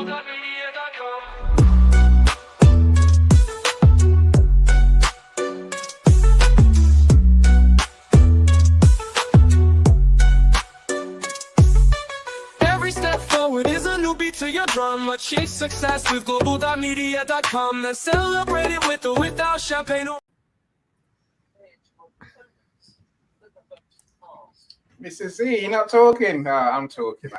Every step forward is a new beat to your drum. Achieve success with global.media.com. Then celebrate it with or without champagne. Mrs. Z, you're not talking. I'm talking.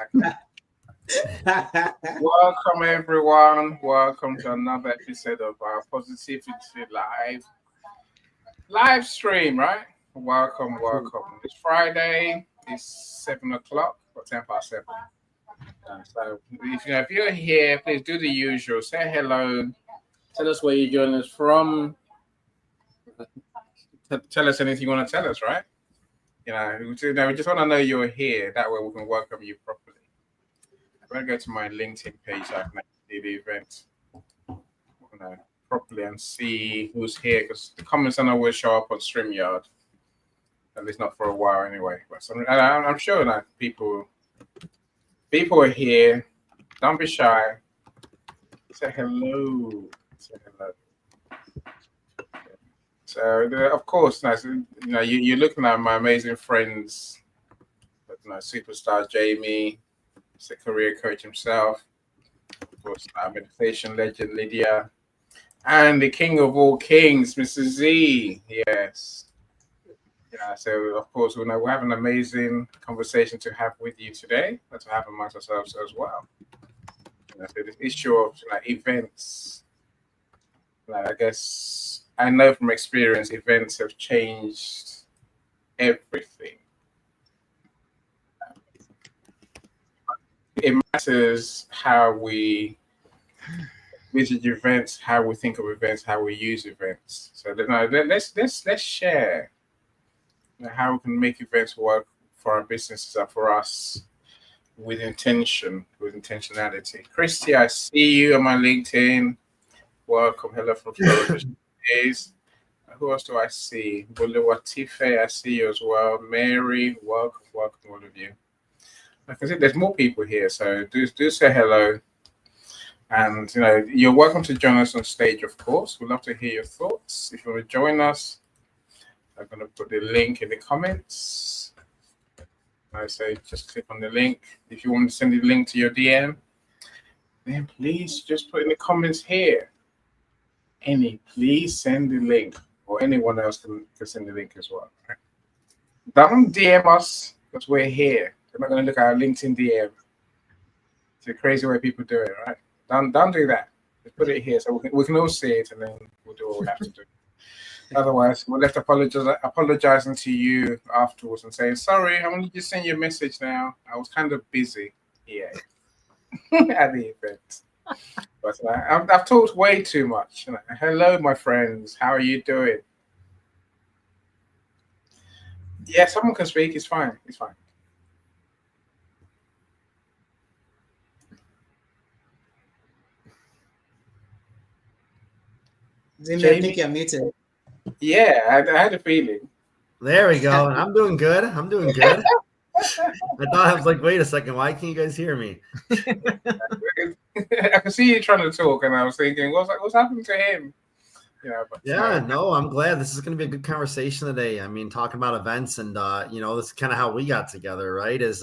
Welcome, everyone. Welcome to another episode of our Positivity live stream, right? Welcome. It's Friday. It's 7 o'clock or 10 past 7. So if you're here, please do the usual. Say hello. Tell us where you're joining us from. Tell us anything you want to tell us, right? We just want to know you're here. That way we can welcome you properly. I'm going to go to my LinkedIn page so I can see the event properly and see who's here, because the comments don't always show up on StreamYard. At least not for a while anyway. But I'm sure that people are here. Don't be shy. Say hello. So, of course, you're looking at my amazing friends, superstar Jamie, he's a career coach himself, of course, our meditation legend Lydia, and the king of all kings, Mr. Z. Yes. So, of course, we have an amazing conversation to have with you today, but to have amongst ourselves as well. So this issue of events, I guess, I know from experience, events have changed everything. It matters how we visit events, how we think of events, how we use events. So let's share how we can make events work for our businesses and for us with intentionality. Christy, I see you on my LinkedIn. Welcome. Hello from Florida. Who else do I see? Buluwatife, I see you as well. Mary, welcome all of you. I can see there's more people here, so do say hello. And you're welcome to join us on stage, of course. We'd love to hear your thoughts. If you want to join us, I'm going to put the link in the comments. I say just click on the link. If you want to send the link to your DM, then please just put in the comments here. Please send the link, or anyone else can send the link as well. Right? Don't DM us, because we're here. We're not going to look at our LinkedIn DM. It's a crazy way people do it, right? Don't do that. Just put it here so we can all see it, and then we'll do what we have to do. Otherwise, we're left apologizing to you afterwards and saying, sorry, I wanted to send you a message now. I was kind of busy here at the event. But I've talked way too much. Hello, my friends. How are you doing? Yeah, someone can speak. It's fine. Jamie, I think you're muted. Yeah, I had a feeling. There we go. I'm doing good. I thought I was like, wait a second, why can't you guys hear me? I can see you trying to talk, and I was thinking, what's happening to him? I'm glad this is going to be a good conversation today. I mean, talking about events, and this is kind of how we got together, right? Is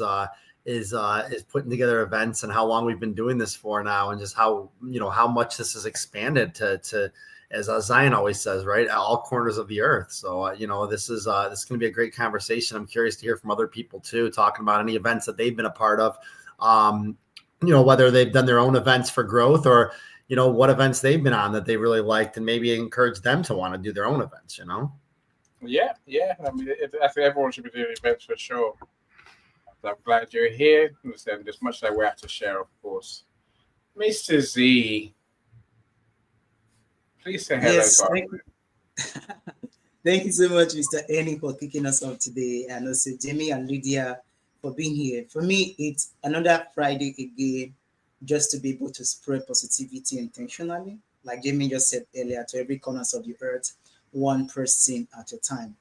putting together events, and how long we've been doing this for now, and just how much this has expanded to as Zion always says, right, all corners of the earth. So this is going to be a great conversation. I'm curious to hear from other people too, talking about any events that they've been a part of. Whether they've done their own events for growth, or what events they've been on that they really liked, and maybe encourage them to want to do their own events. Yeah. I mean, I think everyone should be doing events for sure. I'm glad you're here. There's much that we have to share, of course. Mr. Z, please say hello. Yes, thank you so much, Mr. Annie, for kicking us off today, and also Jamie and Lydia for being here. For me, it's another Friday again, just to be able to spread positivity intentionally, like Jamie just said earlier, to every corners of the earth, one person at a time.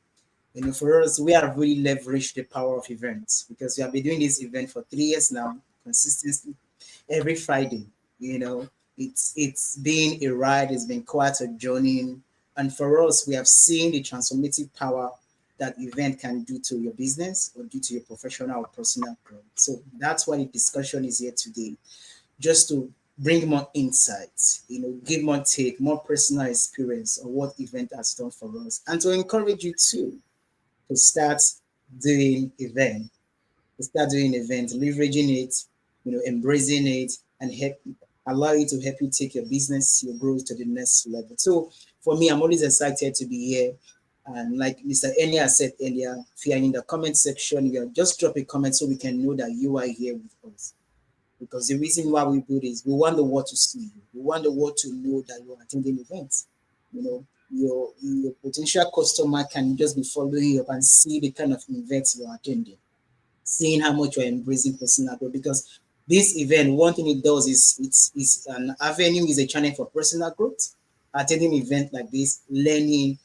For us, we have really leveraged the power of events, because we have been doing this event for 3 years now, consistently, every Friday. You know, it's been a ride. It's been quite a journey, and for us, we have seen the transformative power that event can do to your business or do to your professional or personal growth. So that's why the discussion is here today, just to bring more insights, give more take, more personal experience of what event has done for us, and to encourage you too to start doing event, leveraging it, embracing it, and allow you to help you take your business, your growth to the next level. So for me, I'm always excited to be here. And like Mr. Enya said earlier, if you're in the comment section, just drop a comment so we can know that you are here with us. Because the reason why we do this, we want the world to see you. We want the world to know that you are attending events. Your potential customer can just be following you up and see the kind of events you are attending, seeing how much you're embracing personal growth. Because this event, one thing it does is it's an avenue, is a channel for personal growth. Attending an event like this, learning,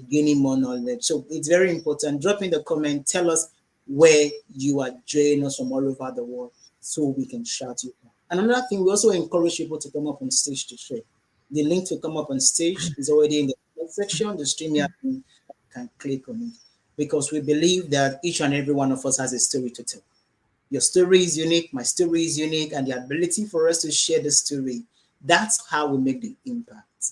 gaining more knowledge. So it's very important. Drop in the comment, tell us where you are joining us from all over the world so we can shout you out. And another thing, we also encourage people to come up on stage to share. The link to come up on stage is already in the comment section. The stream you can click on it, because we believe that each and every one of us has a story to tell. Your story is unique, my story is unique, and the ability for us to share the story, that's how we make the impact.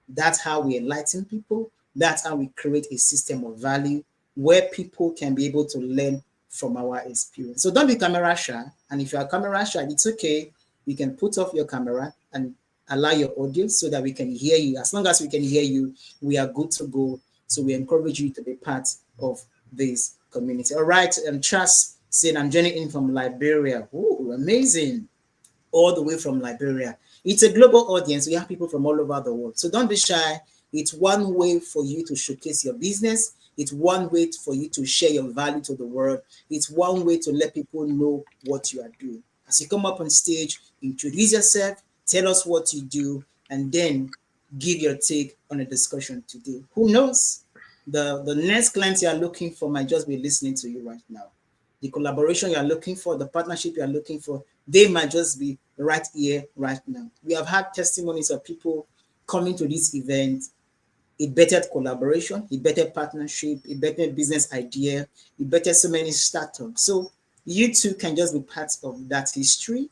That's how we enlighten people. That's how we create a system of value where people can be able to learn from our experience. So don't be camera shy. And if you're camera shy, it's okay. You can put off your camera and allow your audience so that we can hear you. As long as we can hear you, we are good to go. So we encourage you to be part of this community. All right. And Charles said, I'm joining in from Liberia. Oh, amazing. All the way from Liberia. It's a global audience. We have people from all over the world. So don't be shy. It's one way for you to showcase your business. It's one way for you to share your value to the world. It's one way to let people know what you are doing. As you come up on stage, introduce yourself, tell us what you do, and then give your take on a discussion today. Who knows? The next client you are looking for might just be listening to you right now. The collaboration you are looking for, the partnership you are looking for, they might just be right here, right now. We have had testimonies of people coming to this event. It bettered collaboration, it bettered partnership, it bettered business idea, it bettered so many startups. So you too can just be part of that history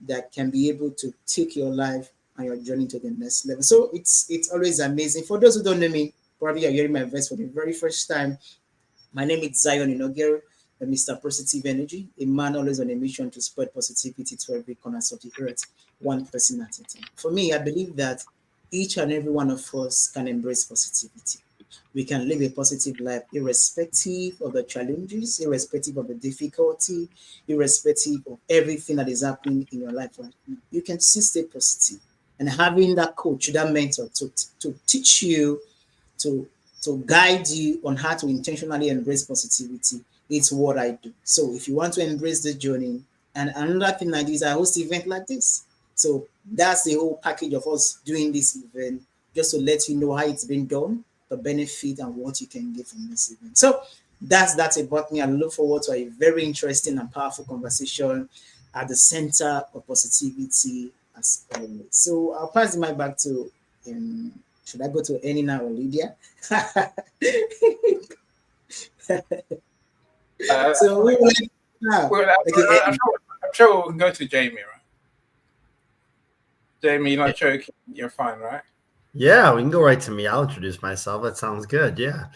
that can be able to take your life and your journey to the next level. So it's always amazing. For those who don't know me, probably you're hearing my voice for the very first time. My name is Zion Inogere, Mr. Positive Energy, a man always on a mission to spread positivity to every corner of the earth, one person at a time. For me, I believe that each and every one of us can embrace positivity. We can live a positive life irrespective of the challenges, irrespective of the difficulty, irrespective of everything that is happening in your life right now. You can still stay positive. And having that coach, that mentor to teach you, to guide you on how to intentionally embrace positivity, it's what I do. So if you want to embrace the journey, and another thing like this, I host an event like this. So that's the whole package of us doing this event, just to let you know how it's been done, the benefit, and what you can get from this event. So that's about me. I look forward to a very interesting and powerful conversation at the center of positivity as always. So I'll pass the mic back to, should I go to Enina or Lydia? So we will now. I'm sure we can go to Jamie, right? Jamie, you're not joking. You're fine, right? Yeah, we can go right to me. I'll introduce myself. That sounds good. Yeah.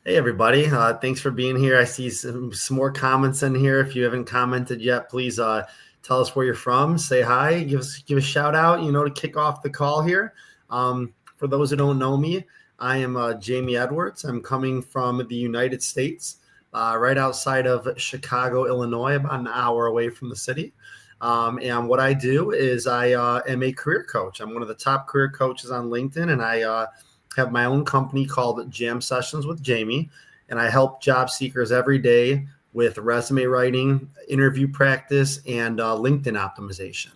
Hey, everybody. Thanks for being here. I see some more comments in here. If you haven't commented yet, please tell us where you're from. Say hi. Give a shout out, to kick off the call here. For those who don't know me, I am Jamie Edwards. I'm coming from the United States, right outside of Chicago, Illinois, about an hour away from the city. And what I do is I am a career coach. I'm one of the top career coaches on LinkedIn, and I have my own company called Jam Sessions with Jamie, and I help job seekers every day with resume writing, interview practice, and LinkedIn optimization.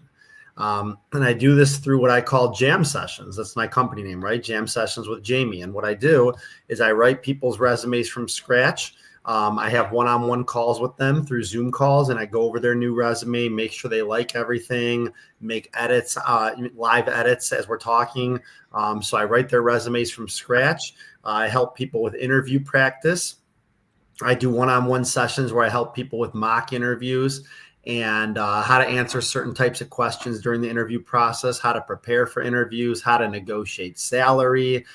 And I do this through what I call Jam Sessions. That's my company name, right? Jam Sessions with Jamie. And what I do is I write people's resumes from scratch. I have one-on-one calls with them through Zoom calls, and I go over their new resume, make sure they like everything, make edits, live edits as we're talking. So I write their resumes from scratch. I help people with interview practice. I do one-on-one sessions where I help people with mock interviews and how to answer certain types of questions during the interview process, how to prepare for interviews, how to negotiate salary,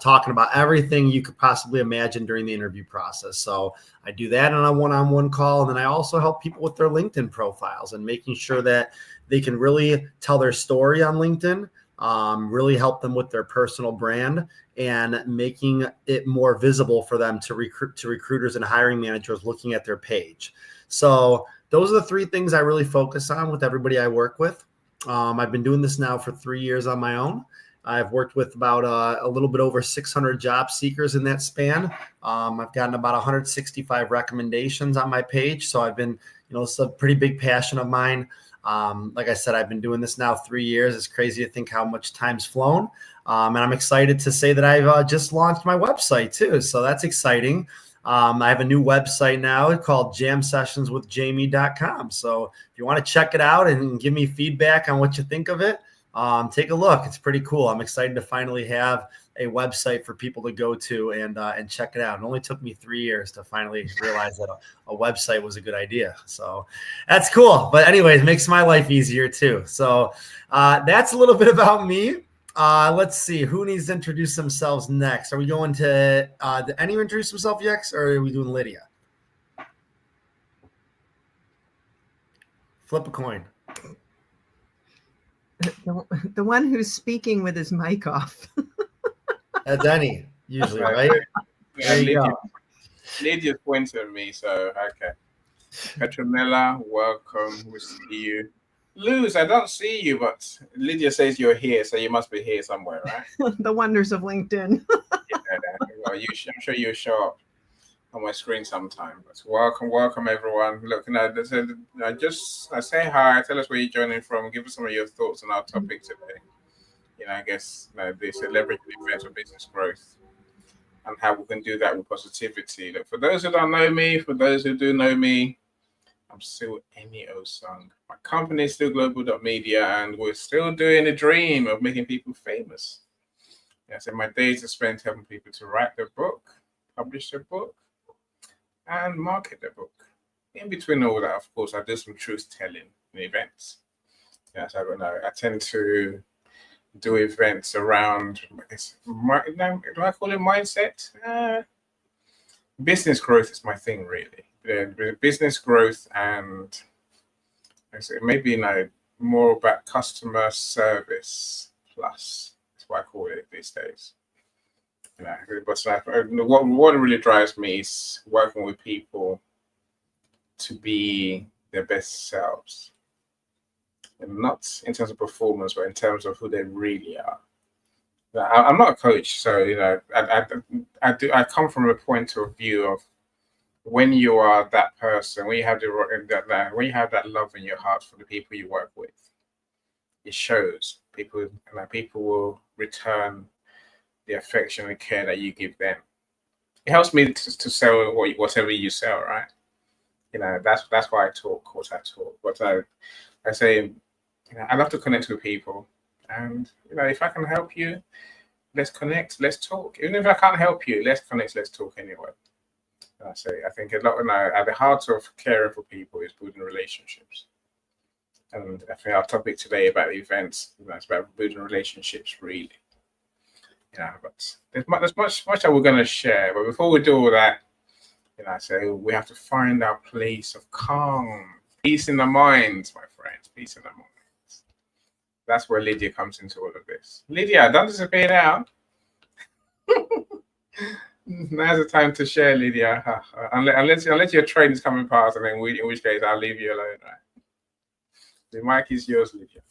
talking about everything you could possibly imagine during the interview process. So I do that on a one-on-one call. And then I also help people with their LinkedIn profiles and making sure that they can really tell their story on LinkedIn, really help them with their personal brand and making it more visible for them to recruiters and hiring managers looking at their page. So those are the three things I really focus on with everybody I work with. I've been doing this now for 3 years on my own. I've worked with about a little bit over 600 job seekers in that span. I've gotten about 165 recommendations on my page. So I've been, it's a pretty big passion of mine. Like I said, I've been doing this now 3 years. It's crazy to think how much time's flown. And I'm excited to say that I've just launched my website too. So that's exciting. I have a new website now called jamsessionswithjamie.com. So if you want to check it out and give me feedback on what you think of it, take a look. It's pretty cool. I'm excited to finally have a website for people to go to and check it out. It only took me 3 years to finally realize that a website was a good idea. So that's cool. But anyways, it makes my life easier too. So that's a little bit about me. Let's see who needs to introduce themselves next. Are we going to did anyone introduce himself next, or are we doing Lydia? Flip a coin. The one who's speaking with his mic off. That's Annie, usually, right? Yeah, Lydia's pointing at me, so okay. Petronella, welcome. We'll see you. Luz, I don't see you, but Lydia says you're here, so you must be here somewhere, right? The wonders of LinkedIn. Well, I'm sure you'll show up on my screen sometime. But welcome everyone. Look, I say hi. Tell us where you're joining from. Give us some of your thoughts on our topic today. I guess the celebrity events of business growth and how we can do that with positivity. Look, for those who don't know me, for those who do know me, I'm still Eni Osung. My company is still Global.media, and we're still doing the dream of making people famous. So my days are spent helping people to write their book, publish their book, and market their book. In between all that, of course, I do some truth telling in events. So I tend to do events around, do I call it mindset? Business growth is my thing, really. Business growth and maybe more about customer service plus. That's what I call it these days. But what really drives me is working with people to be their best selves, and not in terms of performance, but in terms of who they really are. I'm not a coach, so I come from a point of view of when you are that person, when you have that love in your heart for the people you work with, it shows. People will return the affection and care that you give them. It helps me to sell whatever you sell, right? That's why I talk what I talk. But I say, I love to connect with people, and if I can help you, let's connect, let's talk. Even if I can't help you, let's connect, let's talk anyway. I think a lot at the heart of caring for people is building relationships. And I think our topic today about events, it's about building relationships, really. But there's much that we're going to share. But before we do all that, I say we have to find our place of calm, peace in the mind, my friends, peace in the mind. That's where Lydia comes into all of this. Lydia, don't disappear now. Now's the time to share, Lydia. Unless your train is coming past, and then in which case I'll leave you alone. Right? The mic is yours, Lydia.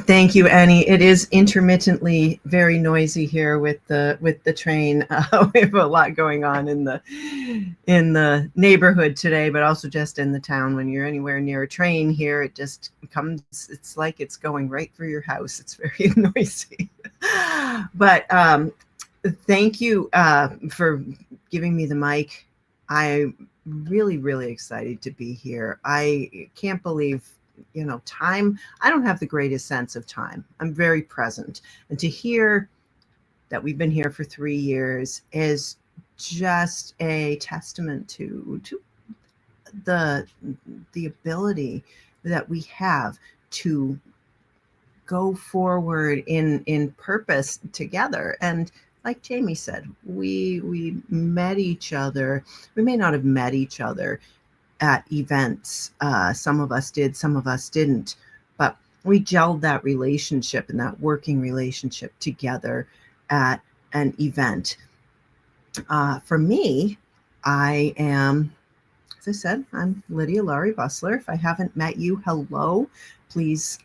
Thank you, Annie. It is intermittently very noisy here with the train. We have a lot going on in the neighborhood today, but also just in the town. When you're anywhere near a train here, it just becomes, it's like it's going right through your house. It's very noisy. But Thank you for giving me the mic. I'm really, really excited to be here. I can't believe, time. I don't have the greatest sense of time. I'm very present. And to hear that we've been here for 3 years is just a testament to the ability that we have to go forward in purpose together. And like Jamie said, we met each other. We may not have met each other at events. Some of us did, some of us didn't, but we gelled that relationship and that working relationship together at an event. For me, I am, as I said, I'm Lydia Laurie Busler. If I haven't met you, hello. Please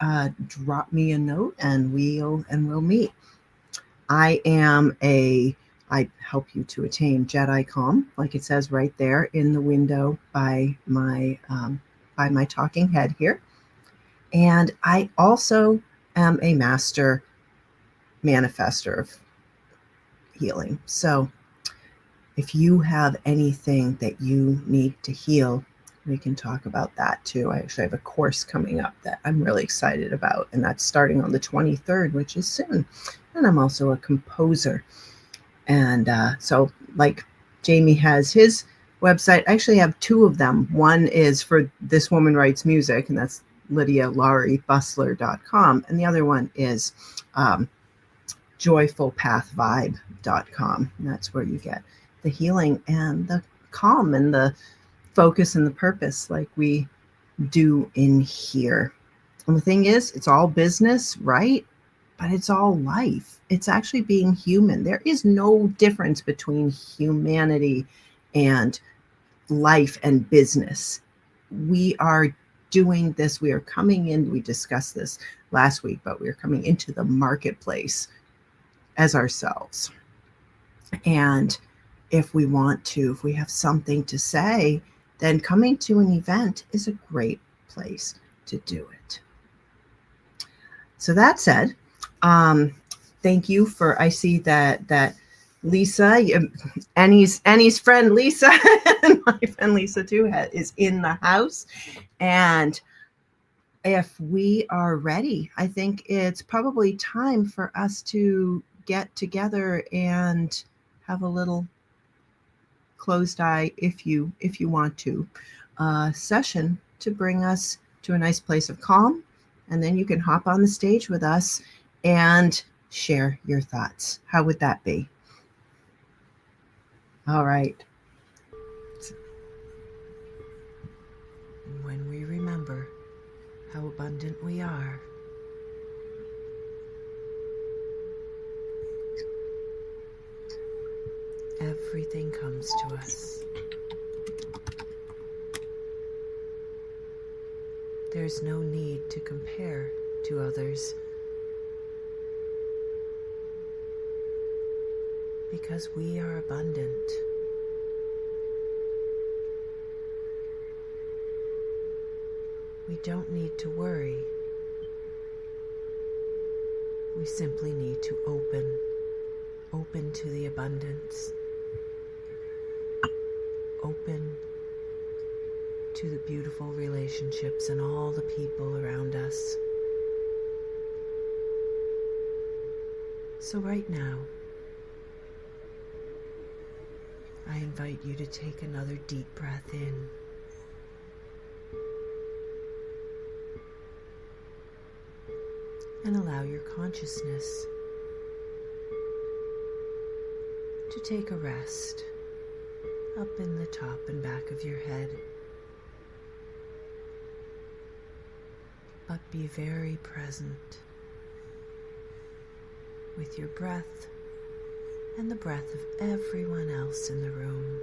drop me a note and we'll meet. I help you to attain Jedi Calm, like it says right there in the window by my talking head here. And I also am a master manifester of healing. So if you have anything that you need to heal, we can talk about that too. I actually have a course coming up that I'm really excited about, and that's starting on the 23rd, which is soon. And I'm also a composer. And so like Jamie has his website, I actually have two of them. One is for This Woman Writes Music, and that's LydiaLaurieBusler.com. And the other one is JoyfulPathVibe.com. And that's where you get the healing and the calm and the focus and the purpose like we do in here. And the thing is, it's all business, right? But it's all life. It's actually being human. There is no difference between humanity and life and business. We are doing this. We are coming in. We discussed this last week, but we are coming into the marketplace as ourselves. And if we want to, if we have something to say, then coming to an event is a great place to do it. So that said, thank you for, I see that Lisa, Annie's friend Lisa, and my friend Lisa too, is in the house. And if we are ready, I think it's probably time for us to get together and have a little closed eye, if you want to, session to bring us to a nice place of calm. And then you can hop on the stage with us and share your thoughts. How would that be? All right. When we remember how abundant we are, everything comes to us. There's no need to compare to others, because we are abundant. We don't need to worry. We simply need to open to the abundance, open to the beautiful relationships and all the people around us. So right now, I invite you to take another deep breath in. And allow your consciousness to take a rest up in the top and back of your head. But be very present with your breath and the breath of everyone else in the room.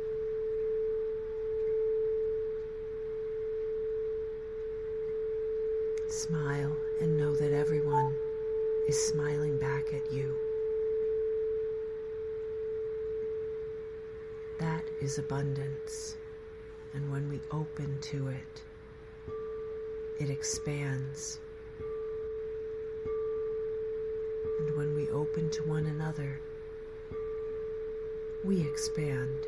Smile and know that everyone is smiling back at you. That is abundance, and when we open to it, it expands. And when we open to one another, we expand.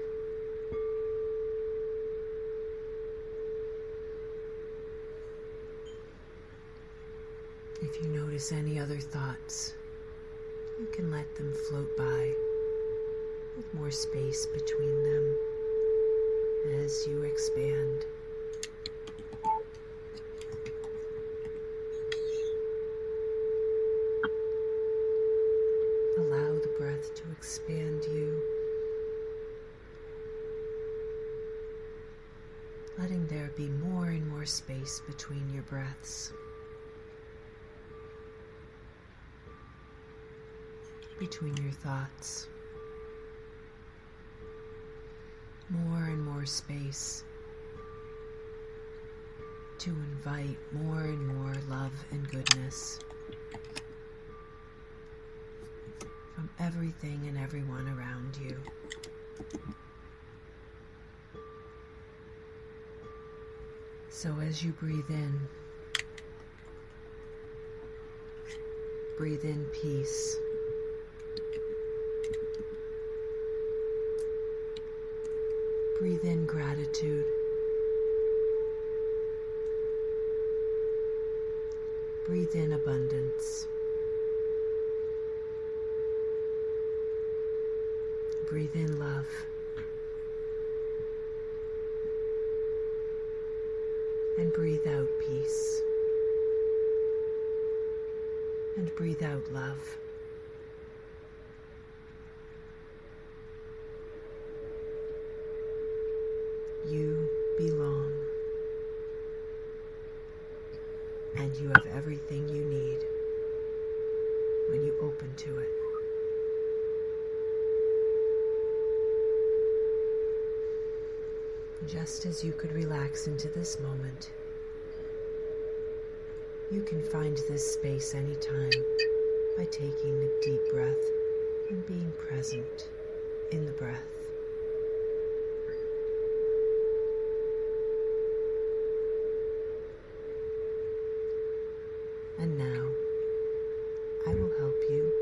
If you notice any other thoughts, you can let them float by with more space between them as you expand. Allow the breath to expand you, letting there be more and more space between your breaths, between your thoughts. More and more space to invite more and more love and goodness from everything and everyone around you. So as you breathe in peace. Breathe in gratitude. Breathe in abundance. Breathe in love. And breathe out peace. And breathe out love. You belong, and you have everything you need when you open to it. Just as you could relax into this moment, you can find this space anytime by taking a deep breath and being present in the breath. And now, I will help you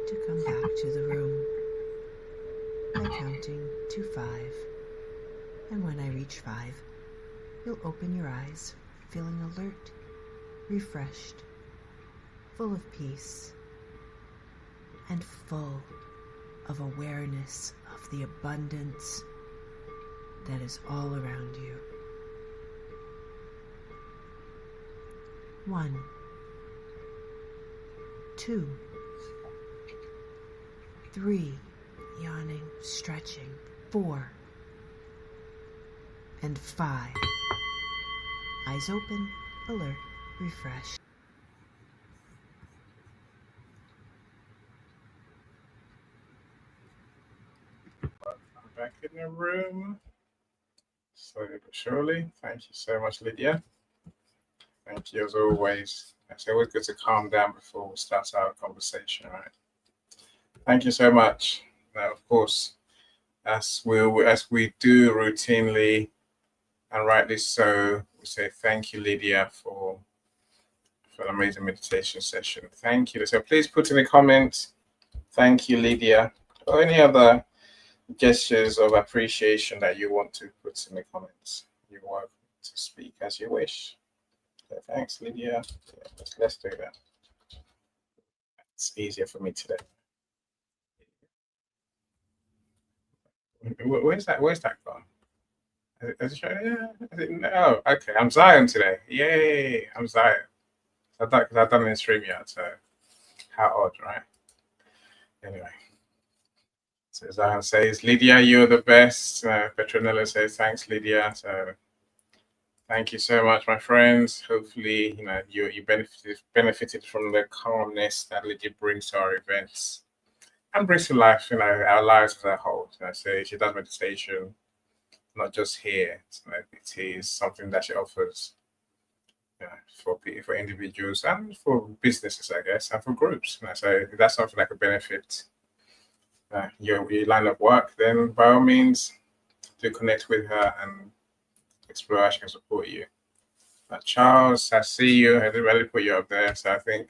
to come back to the room by counting to 5. And when I reach 5, you'll open your eyes, feeling alert, refreshed, full of peace, and full of awareness of the abundance that is all around you. 1, 2, 3, yawning, stretching, 4, and 5. Eyes open, alert, refreshed. I'm back in the room. Slowly but surely. Thank you so much, Lydia. Thank you as always. It's always good to calm down before we start our conversation, right? Thank you so much. Now, of course, as we do routinely, and rightly so, we say thank you, Lydia, for an amazing meditation session. Thank you. So please put in the comments, thank you, Lydia, or any other gestures of appreciation that you want to put in the comments. You're welcome to speak as you wish. So thanks, Lydia. Yeah, let's do that. It's easier for me today. Where's that gone? Is it showing? Oh, okay. I'm Zion today. Yay! I'm Zion. I've done it in StreamYard, so how odd, right? Anyway. So Zion says, Lydia, you're the best. Petronella says, thanks, Lydia. So thank you so much, my friends. Hopefully, you benefited from the calmness that Lydia brings to our events and brings to life, our lives as a whole. So she does meditation, not just here. It is something that she offers for individuals and for businesses, I guess, and for groups. So if that's something that could benefit your line of work, then by all means, do connect with her and explore how she can support you. Charles, I see you. I didn't really put you up there, so I think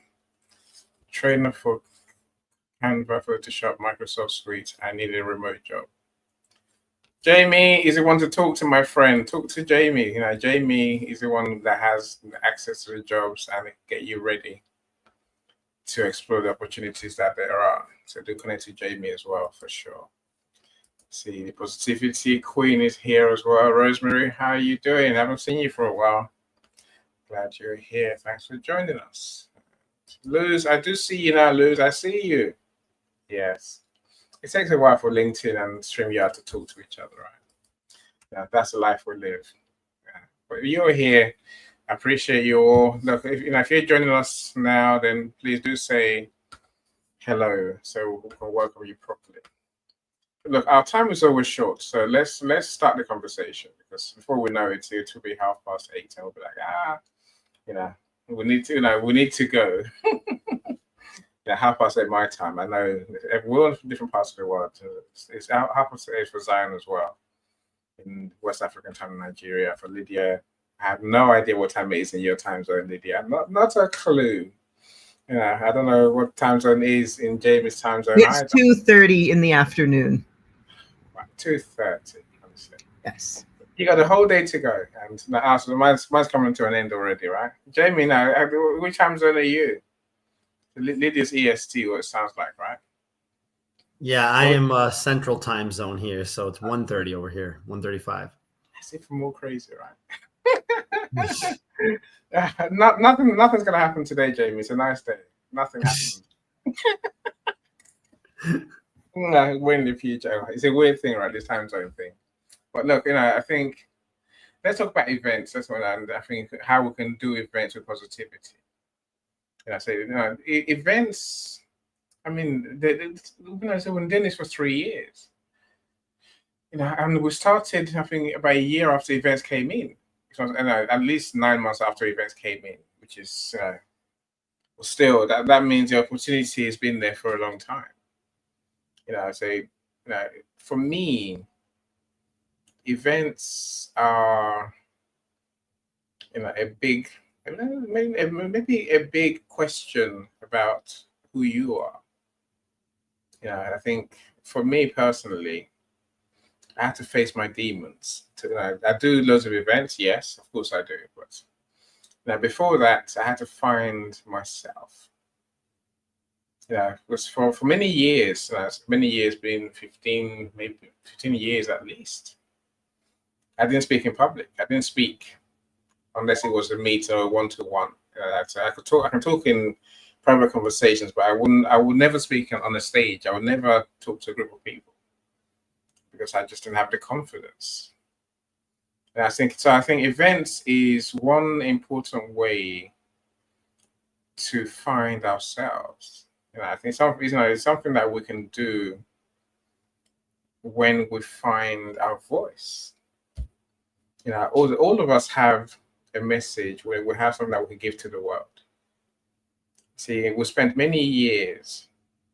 trainer for Canva, Photoshop, Microsoft Suite. I need a remote job. Jamie is the one to talk to, my friend. Talk to Jamie. You know, Jamie is the one that has access to the jobs and get you ready to explore the opportunities that there are. So do connect to Jamie as well, for sure. See, the Positivity Queen is here as well. Rosemary, how are you doing? I haven't seen you for a while. Glad you're here. Thanks for joining us. Luz, I do see you now, Luz. I see you. Yes. It takes a while for LinkedIn and StreamYard to talk to each other, right? Yeah, that's the life we live. Yeah. But you're here. I appreciate you all. Look, if you're joining us now, then please do say hello so we can welcome you properly. Look, our time is always short, so let's start the conversation, because before we know it, it will be 8:30, and we'll be like, we need to go. Yeah, 8:30 my time. I know we're in different parts of the world. It's 8:30 for Zion as well, in West African time in Nigeria. For Lydia, I have no idea what time it is in your time zone, Lydia. Not a clue. I don't know what time zone is in Jamie's time zone. It's 2:30 in the afternoon. 2:30. Yes. You got the whole day to go, and so mine's coming to an end already, right? Jamie, now, which time zone are you? Lydia's EST, what it sounds like, right? Yeah, I am Central Time Zone here, so it's 1:30 over here, 1:35. That's even more crazy, right? Nothing's gonna happen today, Jamie. It's a nice day. Nothing happened. We're in the future. It's a weird thing, right? This time zone thing. But look, I think let's talk about events. That's what I think, how we can do events with positivity. Events. I mean, we've been doing this for 3 years. And we started, I think, about a year after events came in. At least 9 months after events came in, which is still that means the opportunity has been there for a long time. For me, events are a big, maybe a big question about who you are. I think for me personally, I had to face my demons. I do loads of events, yes, of course I do. But now before that, I had to find myself. It was for many years. Being 15, maybe 15 years at least. I didn't speak in public. I didn't speak unless it was a meet or one-to-one. I can talk in private conversations, but I would never speak on a stage. I would never talk to a group of people, because I just didn't have the confidence. And I think events is one important way to find ourselves. I think it's something that we can do when we find our voice. All of us have a message where we have something that we can give to the world. See, we spent many years.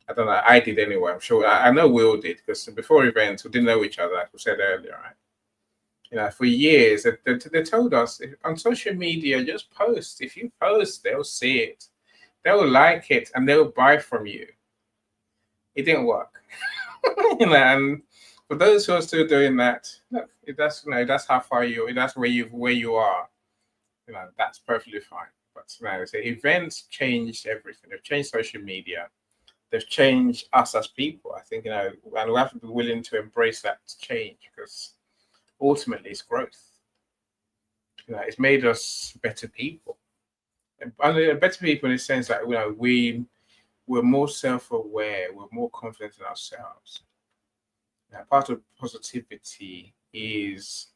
I don't know. I did anyway. I'm sure. I know we all did, because before events, we didn't know each other, as we said earlier, right? For years, they told us on social media, just post. If you post, they'll see it, they'll like it, and they'll buy from you. It didn't work. And for those who are still doing that, look, that's how far that's where you are. That's perfectly fine. But events changed everything. They've changed social media. They've changed us as people. I think, and we have to be willing to embrace that change, because ultimately it's growth. It's made us better people. And better people in the sense that we're more self-aware, we're more confident in ourselves. Part of positivity is,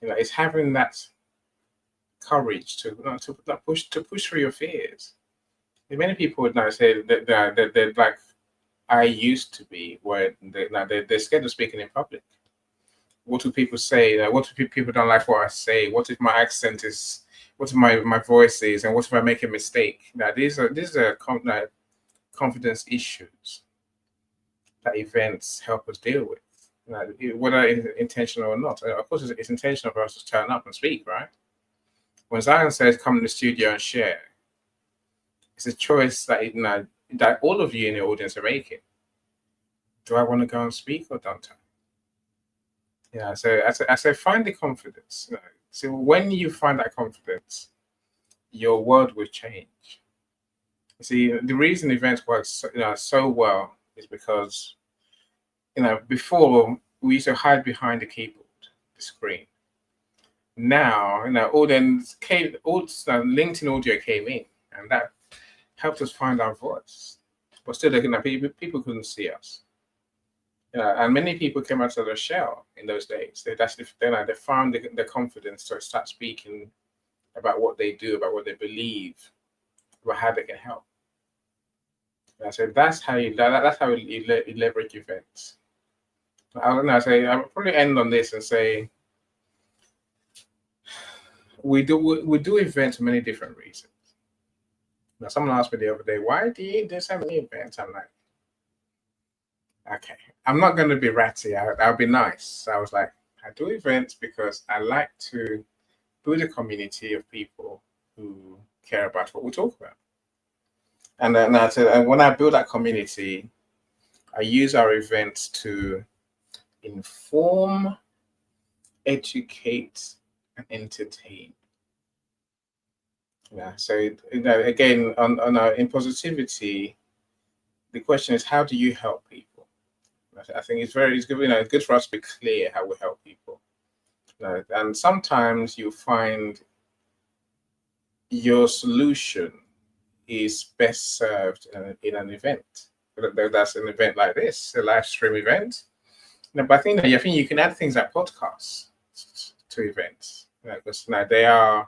it's having that courage to push through your fears. Many people would now say that they're like I used to be, where they're scared of speaking in public. What do people say? What if people don't like what I say? What if my accent is? What if my voice is? And what if I make a mistake? These are confidence issues that events help us deal with, whether it's intentional or not. Of course, it's intentional for us to turn up and speak, right? When Zion says, "Come in the studio and share," it's a choice that that all of you in the audience are making. Do I want to go and speak or don't I? Yeah, so I say find the confidence. So when you find that confidence, your world will change. You see, the reason events work so well is because before we used to hide behind the keyboard, the screen. Now, all LinkedIn audio came in, and that helped us find our voice. But still, people couldn't see us. And many people came out of their shell in those days. They found the confidence to start speaking about what they do, about what they believe, about how they can help. And so that's how you leverage events. I'll probably end on this and say we do events for many different reasons. Now, someone asked me the other day, why do you do so many events? I'm like, okay, I'm not going to be ratty. I'll be nice. So I was like, I do events because I like to build a community of people who care about what we talk about. And then I said, and when I build that community, I use our events to inform, educate, and entertain. Yeah. So again, in positivity, the question is, how do you help people? I think it's good. Good for us to be clear how we help people. And sometimes you find your solution is best served in an event. That's an event like this, a live stream event. But I think you can add things like podcasts to events, because they are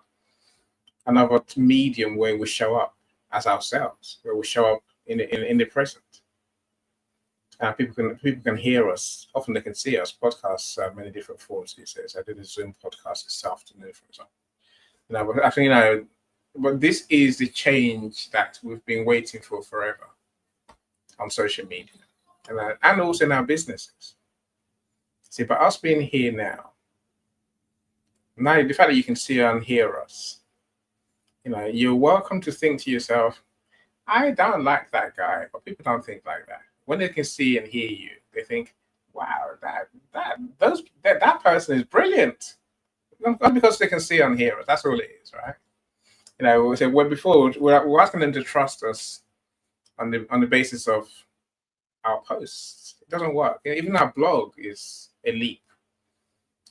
another medium where we show up as ourselves, where we show up in the present. People can hear us. Often they can see us. Podcasts have many different forms these days. I did a Zoom podcast this afternoon, for example. But I think but this is the change that we've been waiting for forever on social media, and also in our businesses. See, by us being here now, the fact that you can see and hear us, you're welcome to think to yourself, I don't like that guy, but people don't think like that. When they can see and hear you, they think, wow, that person is brilliant. Not because they can see and hear us. That's all it is, right? We said before we're asking them to trust us on the basis of our posts. It doesn't work. Even our blog is a leap,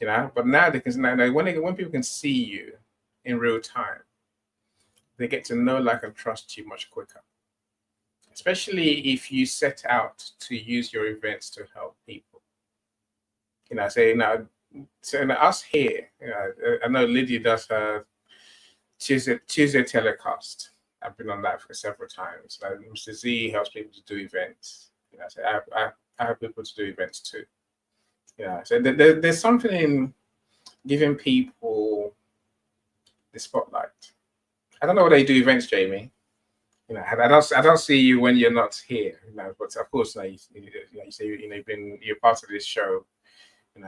But now they can when people can see you in real time, they get to know, like, and trust you much quicker. Especially if you set out to use your events to help people. So us here, I know Lydia does her Tuesday telecast. I've been on that for several times. Mr. Z helps people to do events. So I help people to do events too. So there's something in giving people the spotlight. I don't know what they do events, Jamie. I don't see you when you're not here. But of course, you say you're part of this show,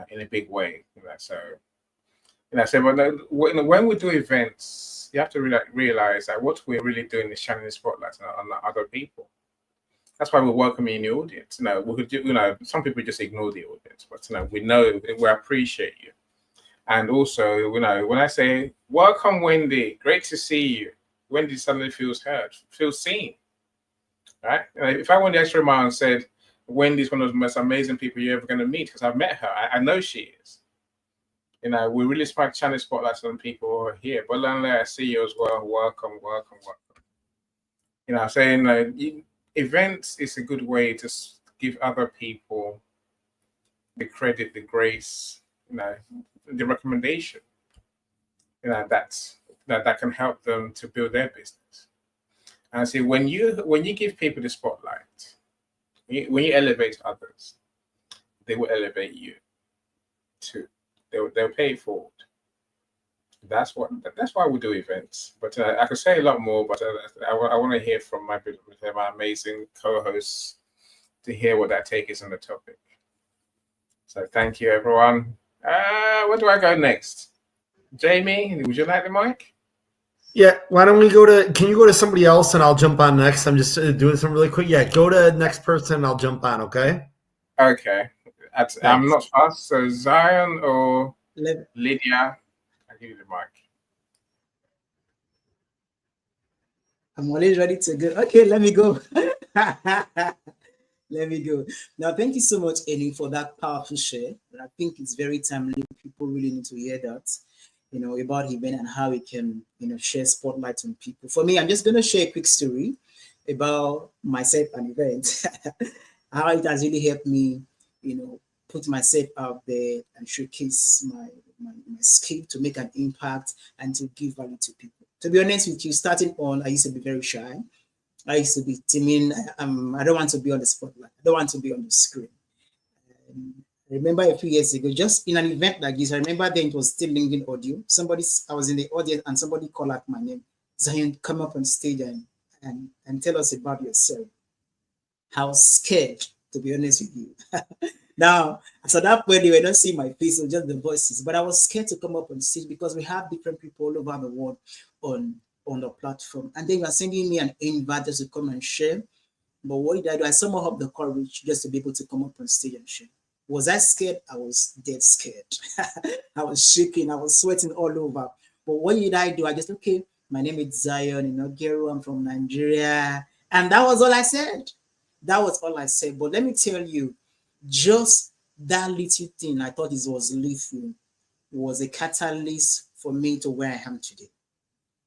in a big way. So but when we do events, you have to realize that what we're really doing is shining the spotlight on other people. That's why we're welcoming in the audience. We could do, some people just ignore the audience, but we appreciate you. And also, when I say welcome, Wendy, great to see you. Wendy suddenly feels heard, feels seen, right? If I went the extra mile and said, Wendy's one of the most amazing people you're ever going to meet, because I've met her, I know she is. We really channel spotlights on people who are here. But I see you as well. Welcome. Saying events is a good way to give other people the credit, the grace, the recommendation, that can help them to build their business. And see, when you give people the spotlight, when you elevate others, they will elevate you too. They'll pay it forward. That's why we do events. But I could say a lot more, but I want to hear from my amazing co-hosts to hear what that take is on the topic. So thank you, everyone. Where do I go next? Jamie, would you like the mic? Yeah, why don't we go to? Can you go to somebody else and I'll jump on next? I'm just doing something really quick. Yeah, go to next person and I'll jump on. Okay. Okay. I'm Thanks. not fast. So Zion or Let, Lydia, I'll give you the mic. I'm always ready to go. Okay, let me go. Let me go. Now, thank you so much, Annie, for that powerful share. And I think it's very timely. People really need to hear that, about event and how it can, share spotlight on people. For me, I'm just going to share a quick story about myself and event, how it has really helped me, put myself out there and showcase my skill to make an impact and to give value to people. To be honest with you, starting on, I used to be very shy. I used to be timid. I don't want to be on the spotlight. I don't want to be on the screen. I remember a few years ago, just in an event like this, I remember then it was still LinkedIn audio. I was in the audience and somebody called out my name. Zion, come up on stage and tell us about yourself. I was scared, to be honest with you. Now, so that point, they were not seeing my face, or just the voices, but I was scared to come up on stage because we have different people all over the world on the platform. And then you are sending me an invite just to come and share. But what did I do? I somehow have the courage just to be able to come up on stage and share. Was I scared? I was dead scared. I was shaking. I was sweating all over. But what did I do? I just, okay, my name is Zion, Gero, I'm from Nigeria. And that was all I said. That was all I said. But let me tell you, just that little thing I thought it was little was a catalyst for me to where I am today.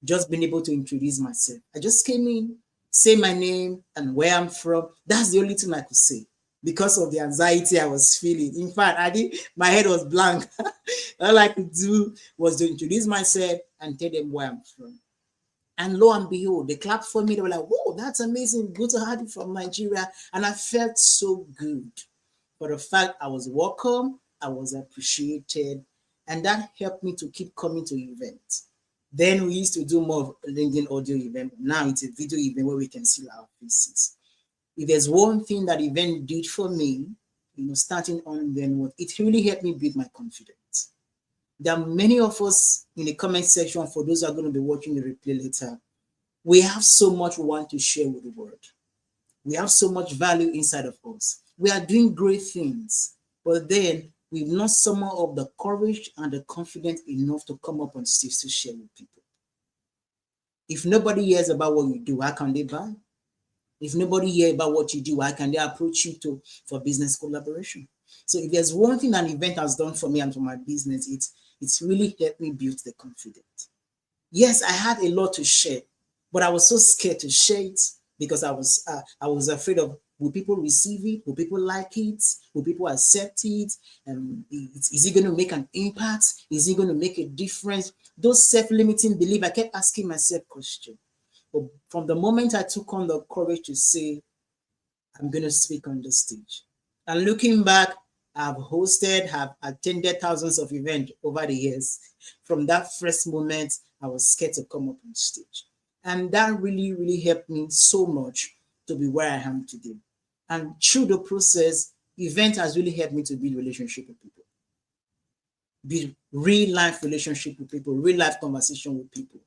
Just being able to introduce myself. I just came in, say my name and where I'm from. That's the only thing I could say because of the anxiety I was feeling. In fact, my head was blank. All I could do was to introduce myself and tell them where I'm from. And lo and behold, they clapped for me. They were like, whoa, that's amazing. Good to have you from Nigeria. And I felt so good. For the fact I was welcome, I was appreciated, and that helped me to keep coming to events. Then we used to do more of LinkedIn audio event. Now it's a video event where we can see our faces. If there's one thing that event did for me, starting on then, it really helped me build my confidence. There are many of us in the comment section, for those who are going to be watching the replay later, we have so much we want to share with the world. We have so much value inside of us. We are doing great things, but then we've not summoned up the courage and the confidence enough to come up on stage to share with people. If nobody hears about what you do, how can they buy? If nobody hears about what you do, how can they approach you for business collaboration? So if there's one thing an event has done for me and for my business, it's really helped me build the confidence. Yes, I had a lot to share, but I was so scared to share it because I was afraid of, will people receive it? Will people like it? Will people accept it? Is it going to make an impact? Is it going to make a difference? Those self-limiting beliefs, I kept asking myself questions. But from the moment I took on the courage to say, I'm going to speak on the stage. And looking back, I've attended thousands of events over the years. From that first moment, I was scared to come up on stage. And that really, really helped me so much to be where I am today. And through the process, event has really helped me to build relationship with people. Build real life relationship with people, real life conversation with people.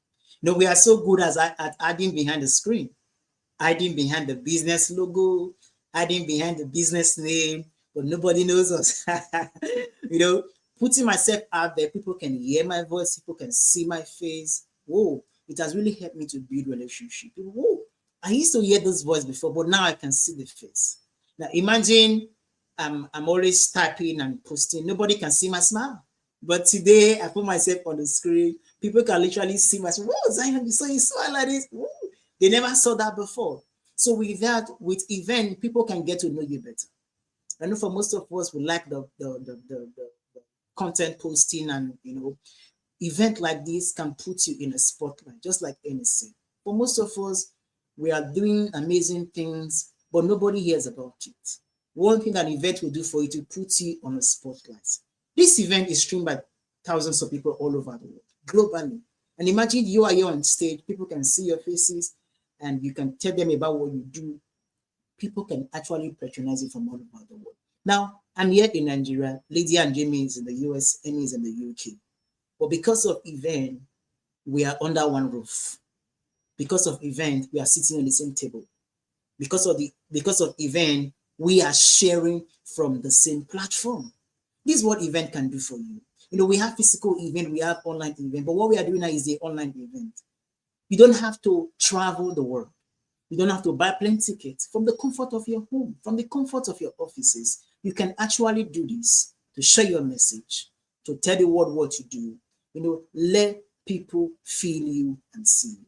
We are so good at hiding behind the screen, hiding behind the business logo, hiding behind the business name, but nobody knows us. Putting myself out there, people can hear my voice, people can see my face. Whoa, it has really helped me to build relationship. Whoa, I used to hear this voice before, but now I can see the face. Now imagine I'm always typing and posting. Nobody can see my smile. But today I put myself on the screen. People can literally see my smile. Whoa, Zion, so you smile like this. Whoa. They never saw that before. So with that, with event, people can get to know you better. I know for most of us, we like the content posting, and event like this can put you in a spotlight, just like anything. For most of us, we are doing amazing things, but nobody hears about it. One thing that event will do for you to put you on a spotlight. This event is streamed by thousands of people all over the world, globally. And imagine you are here on stage, people can see your faces, and you can tell them about what you do. People can actually patronize you from all over the world. Now, I'm here in Nigeria. Lydia and Jamie is in the US, Emmy is in the UK. But because of event, we are under one roof. Because of event, we are sitting on the same table. Because of event, we are sharing from the same platform. This is what event can do for you. You know, we have physical event, we have online event, but what we are doing now is the online event. You don't have to travel the world. You don't have to buy plane tickets. From the comfort of your home, from the comfort of your offices, you can actually do this to share your message, to tell the world what you do. You know, let people feel you and see you.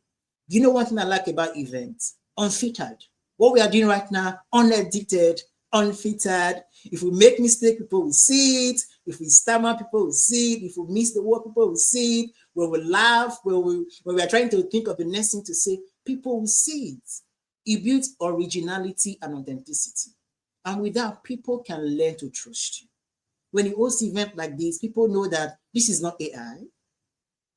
You know one thing I like about events? Unfiltered. What we are doing right now, unedited, unfiltered. If we make mistake, people will see it. If we stammer, people will see it. If we miss the word, people will see it. When we laugh, when we are trying to think of the next thing to say, people will see it. It builds originality and authenticity. And with that, people can learn to trust you. When you host an event like this, people know that this is not AI.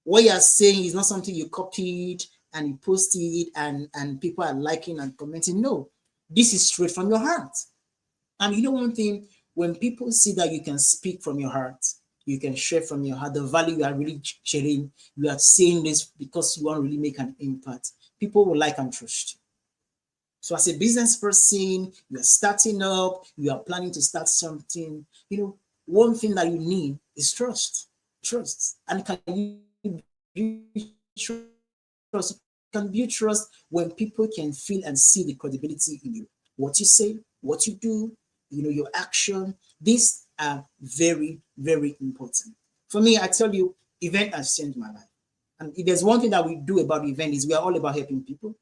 What you are saying is not something you copied and you posted and people are liking and commenting. No, this is straight from your heart. And you know one thing, when people see that you can speak from your heart, you can share from your heart, the value you are really sharing, you are saying this because you want to really make an impact, people will like and trust you. So as a business person, you are starting up, you are planning to start something, you know, one thing that you need is trust. Trust. And can you build trust? Can build trust when people can feel and see the credibility in you. What you say, what you do, you know, your action, these are very, very important. For me, I tell you, event has changed my life. And if there's one thing that we do about event is we are all about helping people.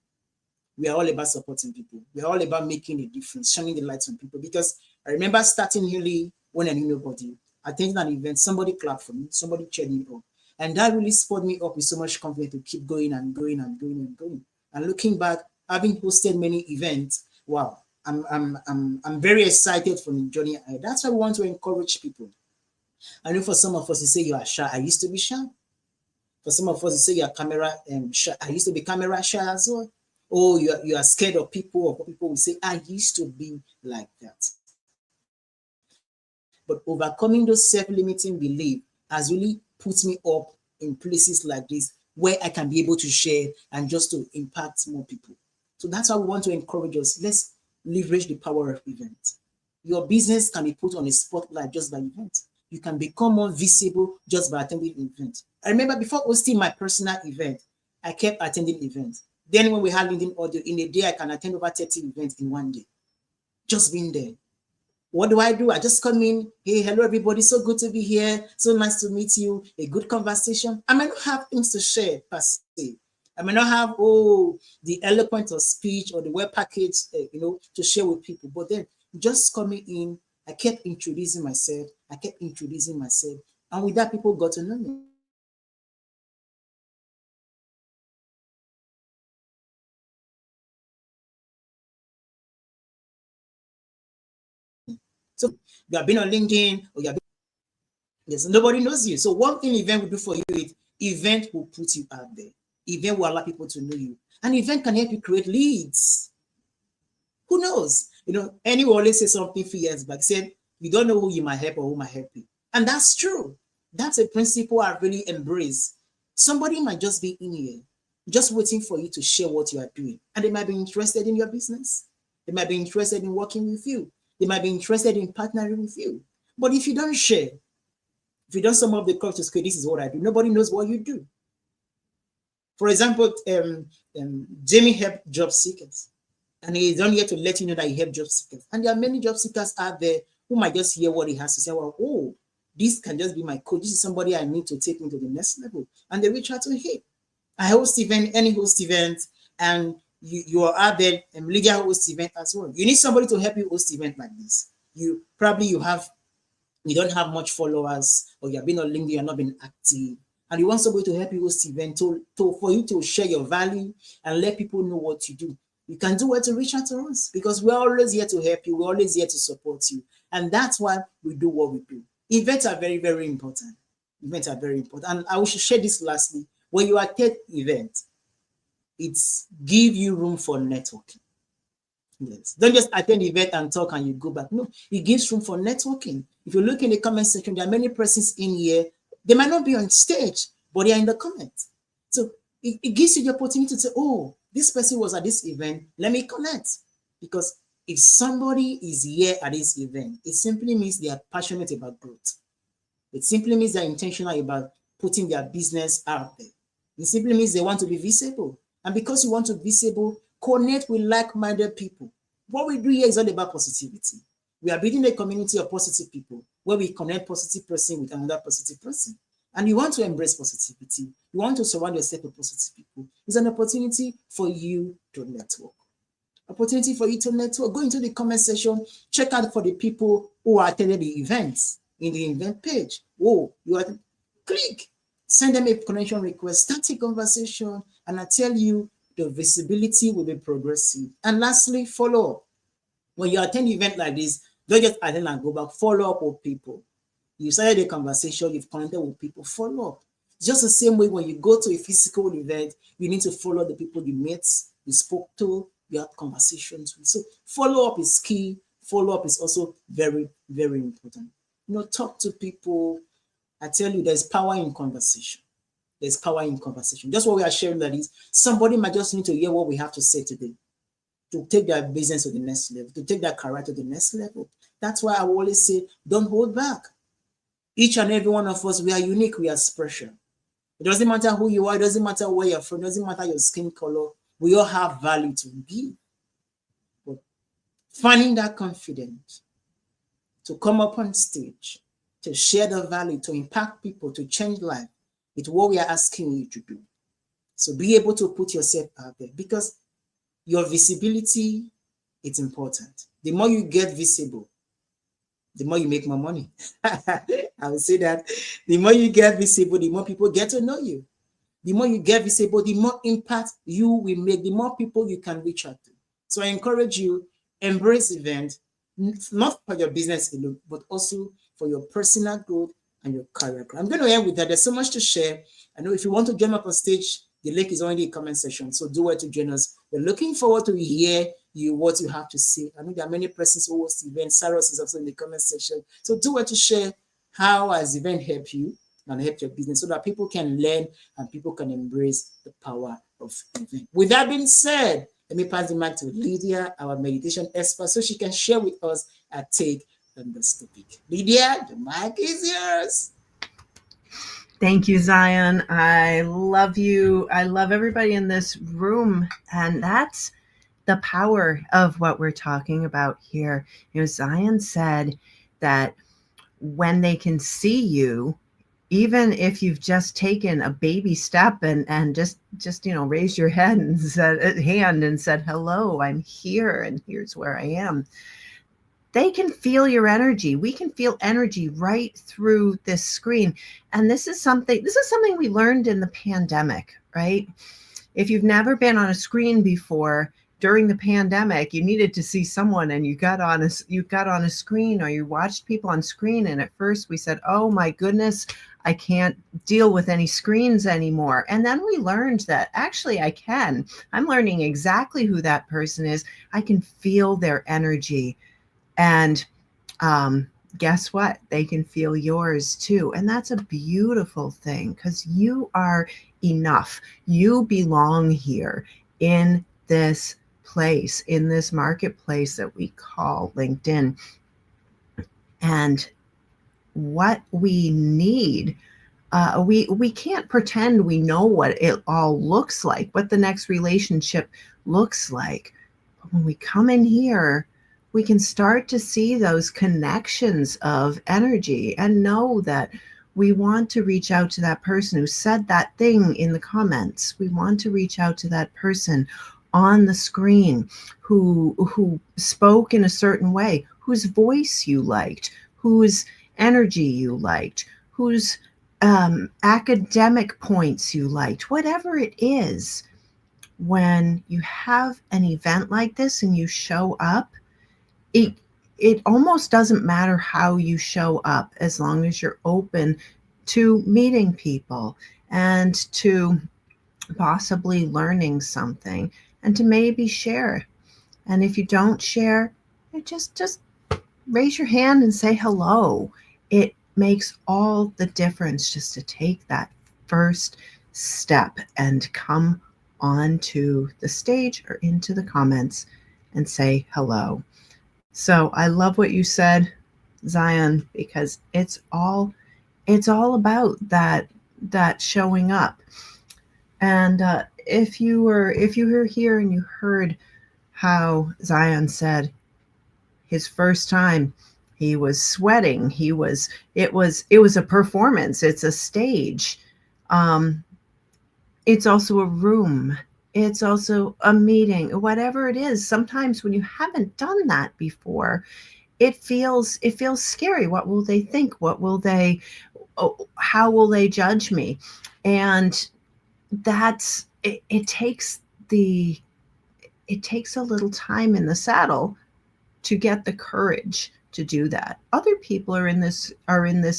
We are all about supporting people. We are all about making a difference, shining the lights on people. Because I remember starting Hilly when I knew nobody. I attended an event, somebody clapped for me, somebody cheered me up. And that really spurred me up with so much confidence to keep going and going and going and going. And looking back, having hosted many events, wow, I'm very excited for the journey ahead. That's why I want to encourage people. I know for some of us, you say you are shy. I used to be shy. For some of us, you say you are camera shy. I used to be camera shy as well. Oh, you are scared of people, or people will say, I used to be like that. But overcoming those self-limiting beliefs has really put me up in places like this where I can be able to share and just to impact more people. So that's why we want to encourage us. Let's leverage the power of events. Your business can be put on a spotlight just by events. You can become more visible just by attending events. I remember before hosting my personal event, I kept attending events. Then when we had LinkedIn Audio, in a day, I can attend over 30 events in one day. Just being there. What do? I just come in. Hey, hello, everybody. So good to be here. So nice to meet you. A good conversation. I might not have things to share per se. I may not have, the eloquence of speech or the web package, to share with people. But then just coming in, I kept introducing myself. And with that, people got to know me. So you have been on LinkedIn, or you have been, yes, nobody knows you. So one thing event will do for you is event will put you out there. Event will allow people to know you. And event can help you create leads. Who knows? Anyone always say something a few years back, said, you don't know who you might help or who might help you. And that's true. That's a principle I really embrace. Somebody might just be in here, just waiting for you to share what you are doing. And they might be interested in your business. They might be interested in working with you. They might be interested in partnering with you. But if you don't share, if you don't sum up the culture, this is what I do, nobody knows what you do. For example, Jamie helped job seekers. And he's only here to let you know that he helped job seekers. And there are many job seekers out there who might just hear what he has to say. Well, this can just be my coach. This is somebody I need to take me to the next level. And they reach out to him. I host event, any host event, and you are out there, and Lydia host event as well. You need somebody to help you host event like this. You don't have much followers, or you have been on LinkedIn, you have not been active, and you want somebody to help you host event for you to share your value and let people know what you do. You can do it to reach out to us, because we're always here to help you. We're always here to support you. And that's why we do what we do. Events are very, very important. Events are very important. And I will share this lastly. When you attend events, it's give you room for networking. Yes. Don't just attend the event and talk and you go back. No, it gives room for networking. If you look in the comment section, there are many persons in here. They might not be on stage, but they are in the comments. So it gives you the opportunity to say, oh, this person was at this event, let me connect. Because if somebody is here at this event, it simply means they are passionate about growth. It simply means they're intentional about putting their business out there. It simply means they want to be visible. And because you want to be visible, connect with like-minded people. What we do here is all about positivity. We are building a community of positive people where we connect positive person with another positive person. And you want to embrace positivity. You want to surround yourself with positive people. It's an opportunity for you to network. Opportunity for you to network. Go into the comment section. Check out for the people who are attending the events in the event page. Oh, you are click. Send them a connection request. Start a conversation. And I tell you, the visibility will be progressive. And lastly, follow up. When you attend an event like this, don't just attend and go back. Follow up with people. You started a conversation, you've connected with people, follow up. Just the same way when you go to a physical event, you need to follow the people you met, you spoke to, you had conversations with. So follow up is key. Follow up is also very, very important. Talk to people. I tell you, there's power in conversation. There's power in conversation. Just what we are sharing, that is, somebody might just need to hear what we have to say today to take their business to the next level, to take their career to the next level. That's why I always say, don't hold back. Each and every one of us, we are unique, we are special. It doesn't matter who you are, it doesn't matter where you're from, it doesn't matter your skin color. We all have value to give. But finding that confidence to come up on stage, to share the value, to impact people, to change life, it's what we are asking you to do. So be able to put yourself out there, because your visibility is important. The more you get visible, the more you make more money. I would say that the more you get visible, the more people get to know you. The more you get visible, the more impact you will make, the more people you can reach out to. So I encourage you, embrace events, not for your business alone, but also for your personal growth and your career growth. I'm going to end with that. There's so much to share. I know if you want to join up on stage, the link is already in the comment section. So do it to join us. We're looking forward to hear what you have to say. I know there are many persons who host events. Saros is also in the comment section. So do it to share how has event helped you and help your business, so that people can learn and people can embrace the power of event. With that being said, let me pass the mic to Lydia, our meditation expert, so she can share with us a take on this topic. Lydia, the mic is yours. Thank you, Zion. I love you. I love everybody in this room. And that's the power of what we're talking about here. Zion said that when they can see you, even if you've just taken a baby step and just raised your head and said, hello, I'm here and here's where I am. They can feel your energy. We can feel energy right through this screen. And this is something we learned in the pandemic, right? If you've never been on a screen before, during the pandemic, you needed to see someone and you got on a screen, or you watched people on screen. And at first we said, oh my goodness, I can't deal with any screens anymore. And then we learned that actually I can. I'm learning exactly who that person is. I can feel their energy. And guess what? They can feel yours too. And that's a beautiful thing, because you are enough. You belong here in this place, in this marketplace that we call LinkedIn. And what we need, we can't pretend we know what it all looks like, what the next relationship looks like. But when we come in here, we can start to see those connections of energy and know that we want to reach out to that person who said that thing in the comments. We want to reach out to that person on the screen who spoke in a certain way, whose voice you liked, whose energy you liked, whose academic points you liked, whatever it is. When you have an event like this and you show up, it almost doesn't matter how you show up, as long as you're open to meeting people and to possibly learning something and to maybe share. And if you don't share, just raise your hand and say hello. It makes all the difference just to take that first step and come onto the stage or into the comments and say hello. So I love what you said, Zion, because it's all about that showing up. And if you were here and you heard how Zion said his first time, he was sweating. It was a performance. It's a stage. It's also a room. It's also a meeting, whatever it is. Sometimes when you haven't done that before, it feels scary. What will they think? How will they judge me? And it takes a little time in the saddle to get the courage to do that. Other people are in this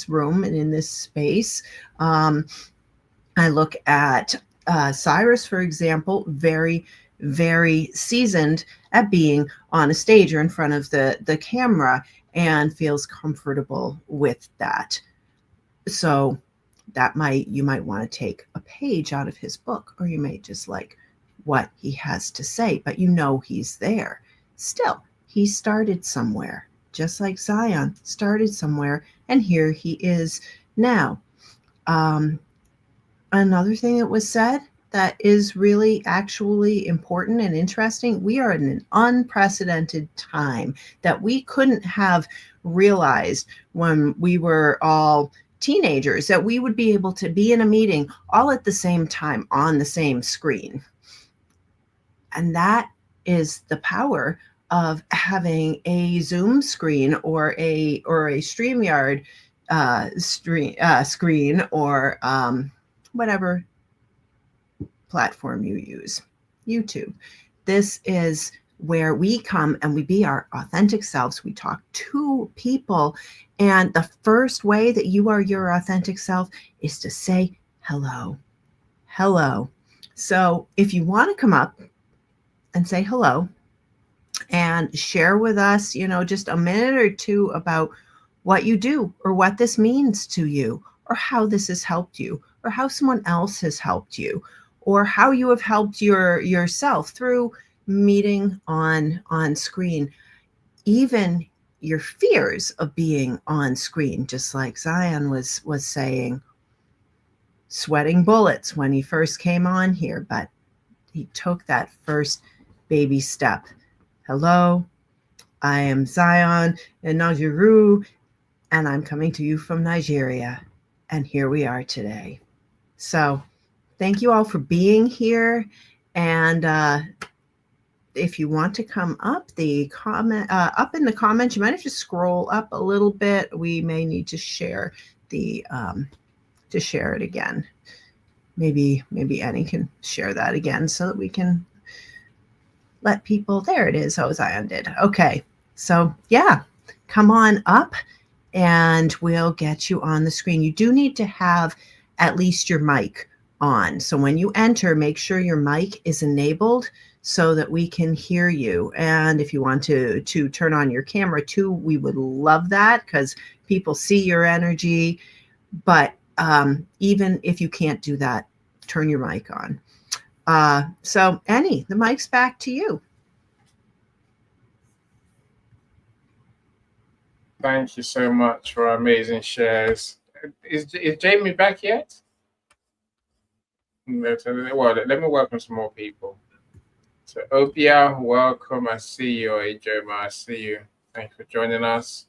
room and in this space. I look at Cyrus, for example, very, very seasoned at being on a stage or in front of the camera and feels comfortable with that. So you might want to take a page out of his book, or you may just like what he has to say, but he's there. Still, he started somewhere, just like Zion started somewhere, and here he is now. Another thing that was said that is really actually important and interesting, we are in an unprecedented time that we couldn't have realized when we were all teenagers, that we would be able to be in a meeting all at the same time on the same screen. And that is the power of having a Zoom screen or a StreamYard screen or whatever platform you use, YouTube. This is where we come and we be our authentic selves. We talk to people. And the first way that you are your authentic self is to say hello. Hello. So if you want to come up and say hello and share with us, just a minute or two about what you do or what this means to you or how this has helped you or how someone else has helped you or how you have helped yourself through meeting on screen, even your fears of being on screen, just like Zion was saying, sweating bullets when he first came on here, but he took that first baby step. Hello, I am Zion and Najiru, and I'm coming to you from Nigeria, and here we are today. So thank you all for being here, and if you want to come up, up in the comments, you might have to scroll up a little bit. We may need to share to share it again. Maybe Annie can share that again so that we can let people. There it is. Oh, Zion did. Okay. So yeah, come on up and we'll get you on the screen. You do need to have at least your mic on. So when you enter, make sure your mic is enabled so that we can hear you. And if you want to turn on your camera too, we would love that because people see your energy. But even if you can't do that, turn your mic on. So Annie, the mic's back to you. Thank you so much for amazing shares. Is Jamie back yet? Well, let me welcome some more people. So Opia, welcome. I see you. Ejoma, I see you. Thanks for joining us.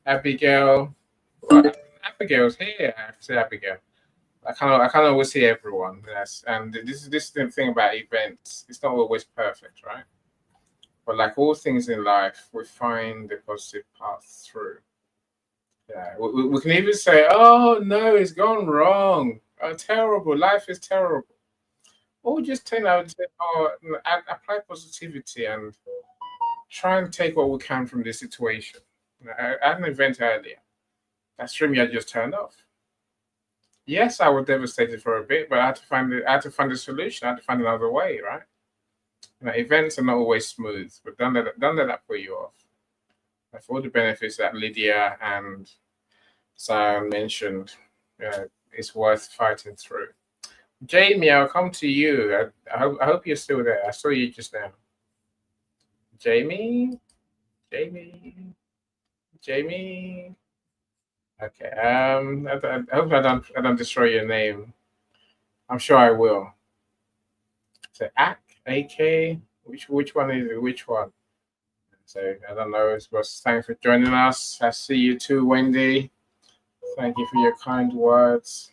Abigail. Well, Abigail's here. I have to say Abigail. I can't always see everyone. Yes, and this is the thing about events. It's not always perfect, right? But like all things in life, we find the positive path through. Yeah, we can even say, "Oh no, it's gone wrong. Oh, terrible. Life is terrible." Or just turn out and say, "Oh, apply positivity and try and take what we can from this situation." I had an event earlier. That StreamYard just turned off. Yes, I was devastated for a bit, but I had to find a solution. I had to find another way, right? Events are not always smooth, but don't let that put you off. For all the benefits that Lydia and Zion mentioned, it's worth fighting through. Jamie, I'll come to you. I hope you're still there. I saw you just now. Jamie, Jamie, Jamie. Okay. I hope I don't destroy your name. I'm sure I will. So AK. Which one is it? Which one? So I don't know. But thanks for joining us. I see you too, Wendy. Thank you for your kind words.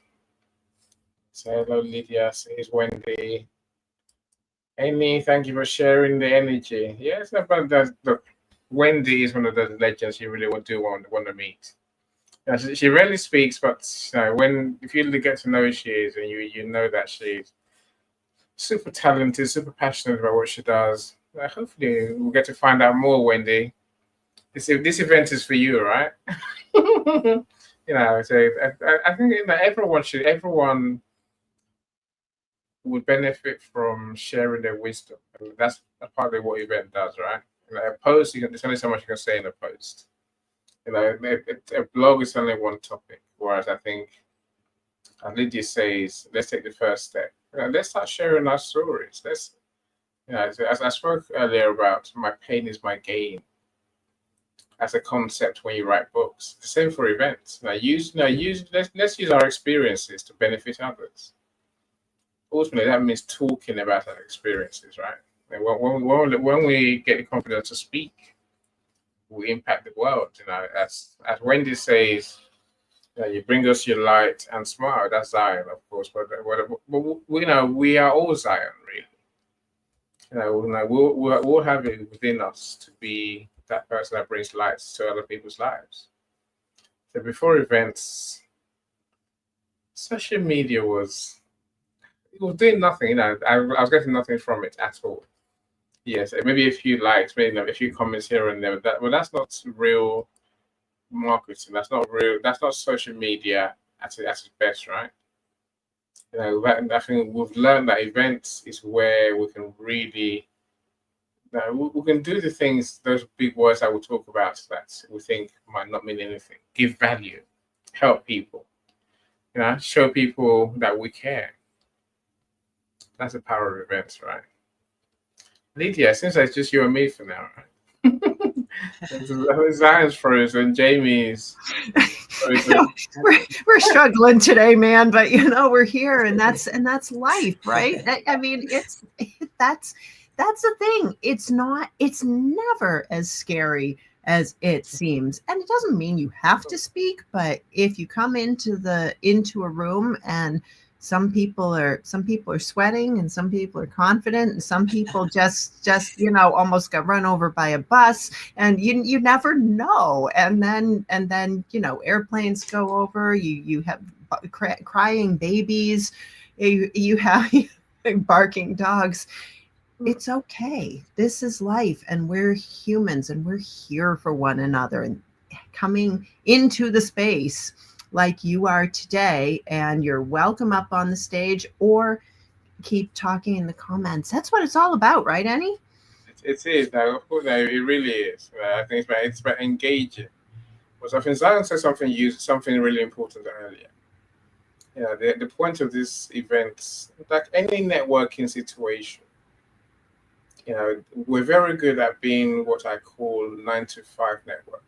Say hello, Lydia. Says Wendy. Amy, thank you for sharing the energy. Yes, but look, Wendy is one of those legends you really want to meet. She rarely speaks, but if you get to know who she is, and you know that she's super talented, super passionate about what she does. Hopefully, we'll get to find out more, Wendy. This event is for you, right? So I think everyone would benefit from sharing their wisdom. I mean, that's partly what event does, right? A post, there's only so much you can say in a post. A blog is only one topic, whereas I think, as Lydia says, let's take the first step. Let's start sharing our stories. As I spoke earlier about my pain is my gain as a concept when you write books. The same for events. Let's use our experiences to benefit others. Ultimately, that means talking about our experiences, right? And when we get the confidence to speak, we impact the world. As Wendy says, you bring us your light and smile. That's Zion, of course. But we are all Zion, really. We'll have it within us to be that person that brings light to other people's lives. So before events, social media was doing nothing. I was getting nothing from it at all. Yes, maybe a few likes, maybe a few comments here and there. But that's not real marketing. That's not real. That's not social media at its best, right? I think we've learned that events is where we can really, we can do the things, those big words that we talk about that we think might not mean anything. Give value, help people, show people that we care. That's the power of events, right? Lydia, it seems like it's just you and me for now, right? Zion's frozen, Jamie's frozen. we're struggling today, man, but we're here, and that's life, right? I mean, that's the thing. It's never as scary as it seems, and it doesn't mean you have to speak, but if you come into a room and some people are sweating, and some people are confident, and some people just almost got run over by a bus, and you never know. And then airplanes go over. You have crying babies. You have barking dogs. It's okay. This is life, and we're humans, and we're here for one another. And coming into the space like you are today, and you're welcome up on the stage, or keep talking in the comments. That's what it's all about, right, Annie? It is. Now, of course, it really is. I think it's about engaging. But I think Zion said something really important earlier. The point of this event, like any networking situation, we're very good at being what I call 9-to-5 networkers.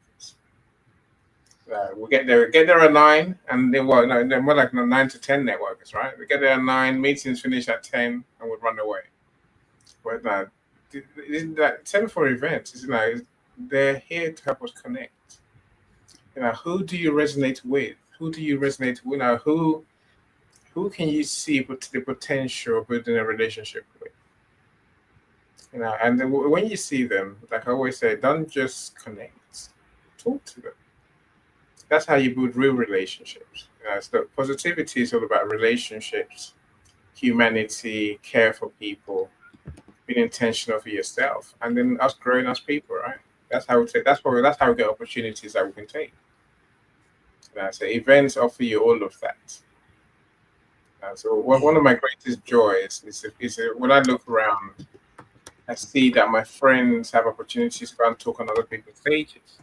We get there at 9, and then they're more like 9 to 10 networkers, right? We get there at 9, meetings finish at 10, and we run away. But that 10 for events they're here to help us connect. Who do you resonate with? Who do you resonate with? Who can you see the potential of building a relationship with? And then when you see them, like I always say, don't just connect, talk to them. That's how you build real relationships. So positivity is all about relationships, humanity, care for people, being intentional for yourself, and then us growing as people, right? That's how we get opportunities that we can take. So events offer you all of that. So one of my greatest joys is when I look around, I see that my friends have opportunities to go and talk on other people's stages.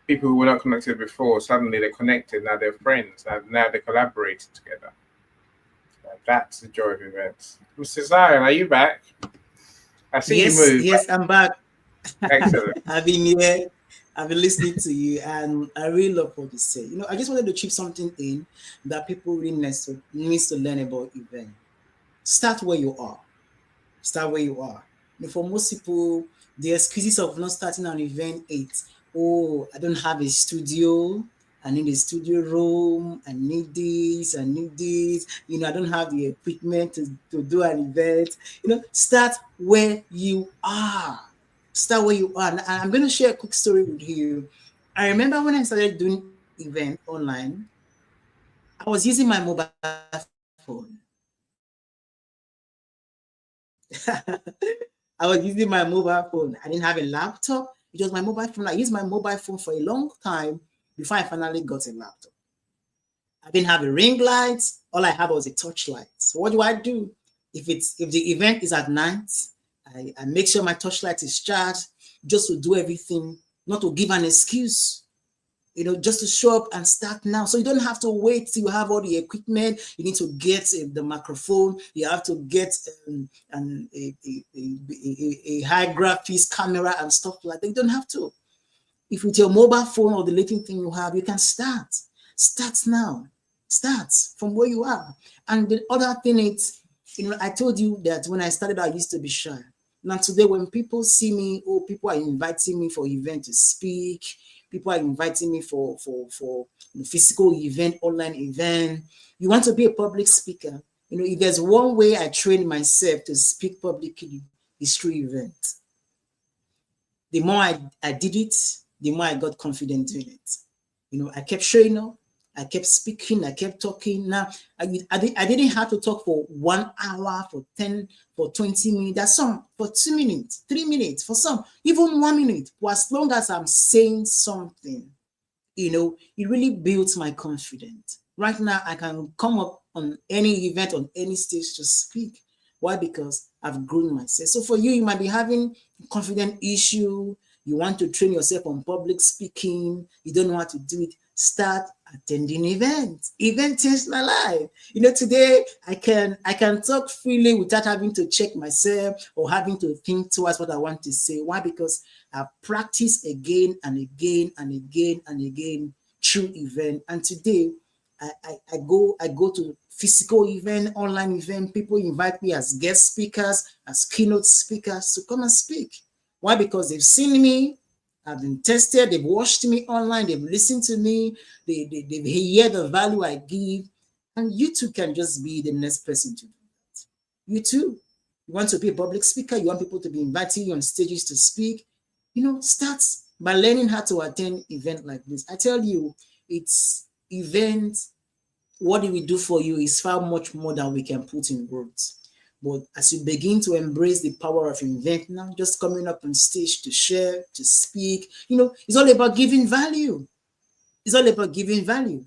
People who were not connected before, suddenly they're connected. Now they're friends. Now they're collaborating together. That's the joy of events. Mr. Zion, are you back? I see Yes, you move. yes, I'm back. Excellent. I've been here. I've been listening to you, and I really love what you say. I just wanted to chip something in that people really needs to learn about event. Start where you are. Start where you are. For most people, the excuses of not starting an event is, oh, I don't have a studio. I need a studio room. I need this. I need this. I don't have the equipment to do an event. Start where you are. Start where you are. And I'm going to share a quick story with you. I remember when I started doing event online, I was using my mobile phone. I was using my mobile phone. I didn't have a laptop. It was my mobile phone. I used my mobile phone for a long time before I finally got a laptop. I didn't have a ring light. All I had was a torch light. So what do? If the event is at night, I make sure my torchlight is charged just to do everything, not to give an excuse, just to show up and start now. So you don't have to wait till you have all the equipment. You need to get the microphone. You have to get a high graphics camera and stuff like that. You don't have to. If with your mobile phone or the latest thing you have, you can start. Start now. Start from where you are. And the other thing is, I told you that when I started, I used to be shy. Now today, when people see me, people are inviting me for event to speak. People are inviting me for physical event, online event. You want to be a public speaker. If there's one way I trained myself to speak publicly, it's through event. The more I did it, the more I got confident doing it. I kept showing up. I kept speaking, I kept talking. Now, I didn't have to talk for 1 hour, for 10, for 20 minutes. That's some, for 2 minutes, 3 minutes, for some, even 1 minute. For as long as I'm saying something, it really builds my confidence. Right now, I can come up on any event, on any stage to speak. Why? Because I've grown myself. So for you, you might be having confidence issue. You want to train yourself on public speaking. You don't know how to do it. Start attending events. Event changed my life. Today I can talk freely without having to check myself or having to think twice what I want to say. Why? Because I practice again and again and again and again through event. And today I go to physical event, online event. People invite me as guest speakers, as keynote speakers to come and speak. Why? Because they've seen me. I've been tested, they've watched me online, they've listened to me, they hear the value I give, and you too can just be the next person to do that. You too. You want to be a public speaker, you want people to be inviting you on stages to speak, start by learning how to attend event like this. I tell you, it's event, what it will do for you is far much more than we can put in words. But as you begin to embrace the power of event now, just coming up on stage to share, to speak, it's all about giving value. It's all about giving value.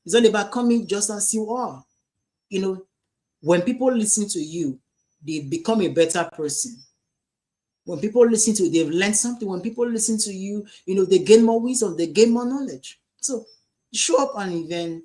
It's all about coming just as you are. When people listen to you, they become a better person. When people listen to you, they've learned something. When people listen to you, they gain more wisdom, they gain more knowledge. So show up on an event,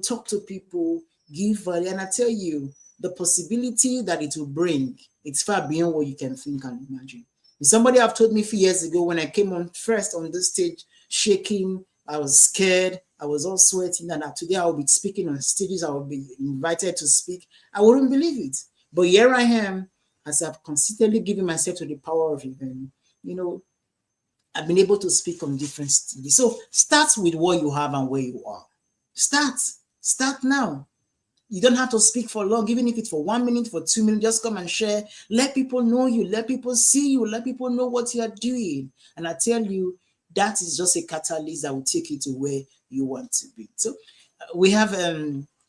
talk to people, give value. And I tell you, the possibility that it will bring, it's far beyond what you can think and imagine. Somebody have told me a few years ago when I came on first on the stage, shaking, I was scared, I was all sweating, and today I will be speaking on stages, I will be invited to speak. I wouldn't believe it. But here I am, as I've consistently given myself to the power of event, I've been able to speak on different stages. So start with what you have and where you are. Start now. You don't have to speak for long, even if it's for 1 minute, for 2 minutes, just come and share. Let people know you, let people see you, let people know what you are doing. And I tell you, that is just a catalyst that will take you to where you want to be. So we have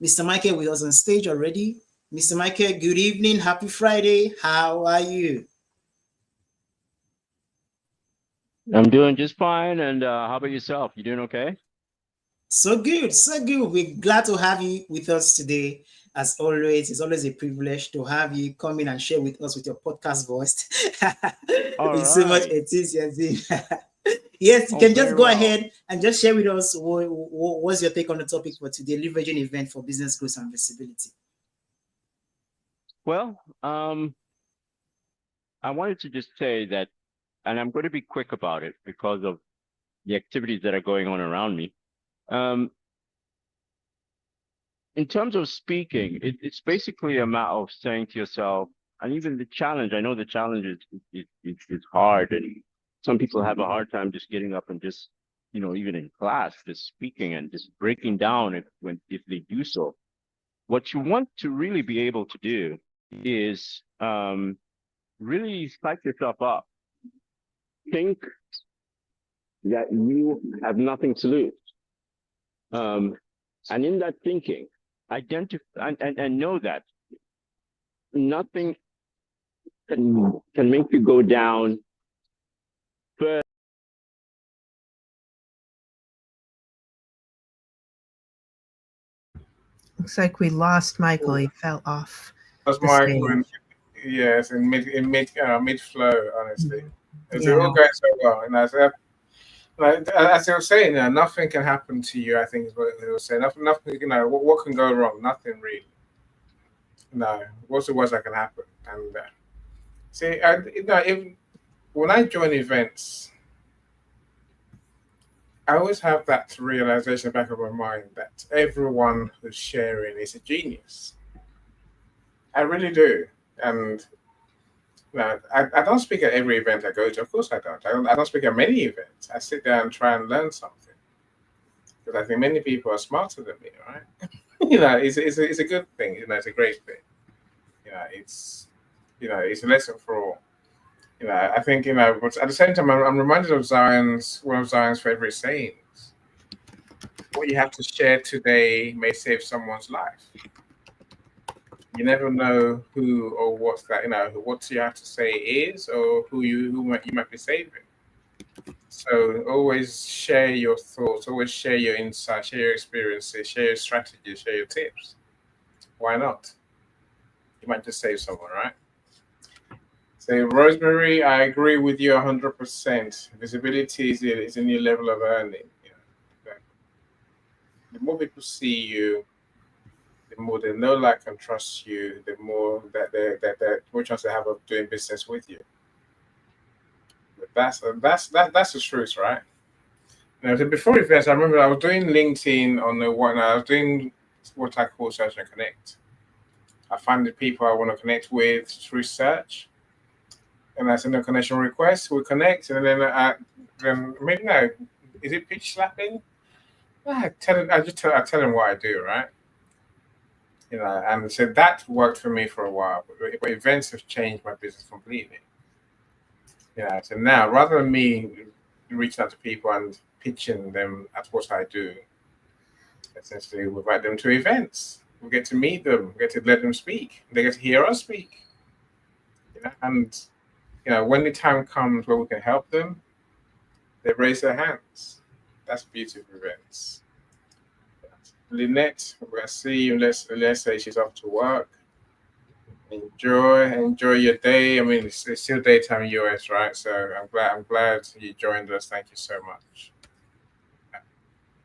Mr. Michael with us on stage already. Mr. Michael, good evening. Happy Friday. How are you? I'm doing just fine. And how about yourself? You doing okay? So good, so good. We're glad to have you with us today. As always, it's always a privilege to have you come in and share with us with your podcast voice. It's so much enthusiasm. Yes, you can just go ahead and just share with us what's your take on the topic for today, leveraging event for business growth and visibility. Well, I wanted to just say that, and I'm going to be quick about it because of the activities that are going on around me. In terms of speaking, it's basically a matter of saying to yourself, and even the challenge, I know the challenge is hard, and some people have a hard time just getting up and just, even in class, just speaking and just breaking down if they do so. What you want to really be able to do is really psych yourself up. Think that you have nothing to lose. And in that thinking, identify and know that nothing can make you go down further. Looks like we lost Michael. He fell off. That's the Michael. stage. Yes, in mid flow, honestly. It's Yeah. all going so well. And as I was saying, nothing can happen to you, I think is what they were saying. Nothing, what can go wrong? Nothing really. No, what's the worst that can happen? And when I join events, I always have that realization in the back of my mind that everyone who's sharing is a genius. I really do. And I don't speak at every event I go to. Of course I don't. I don't speak at many events. I sit there and try and learn something. Because I think many people are smarter than me, right? It's a good thing. It's a great thing. It's a lesson for all. I think, but at the same time, I'm reminded of one of Zion's favorite sayings. What you have to share today may save someone's life. You never know who or what what you have to say is, or who you might be saving. So always share your thoughts, always share your insights, share your experiences, share your strategies, share your tips. Why not? You might just save someone, right? So Rosemary, I agree with you 100%. Visibility is a new level of earning. The more people see you, the more they know, like, and trust you, the more that they're more chance they have of doing business with you. But that's the truth, right? So before events, I remember I was doing LinkedIn on the one. I was doing what I call Search and Connect. I find the people I want to connect with through search, and I send a connection request. We connect, and then maybe no, is it pitch slapping? I tell them what I do, right? And so that worked for me for a while, but events have changed my business completely. So now rather than me reaching out to people and pitching them at what I do, essentially we invite them to events. We get to meet them, we get to let them speak. They get to hear us speak. And when the time comes where we can help them, they raise their hands. That's the beauty of events. Lynette, we're gonna see you. Let's say she's off to work. Enjoy your day. I mean, it's still daytime in US, right? So I'm glad you joined us. Thank you so much.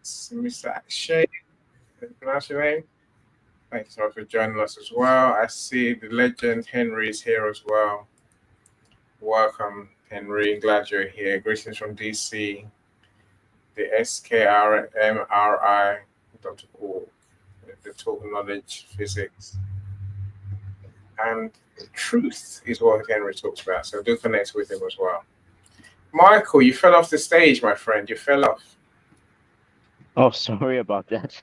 Mr. Akshay, pronounce your name? Thank you so much for joining us as well. I see the legend Henry is here as well. Welcome, Henry. Glad you're here. Greetings from DC. The SKRMRI.org. The Talk Knowledge Physics. And truth is what Henry talks about. So do connect with him as well. Michael, you fell off the stage, my friend. You fell off. Oh, sorry about that.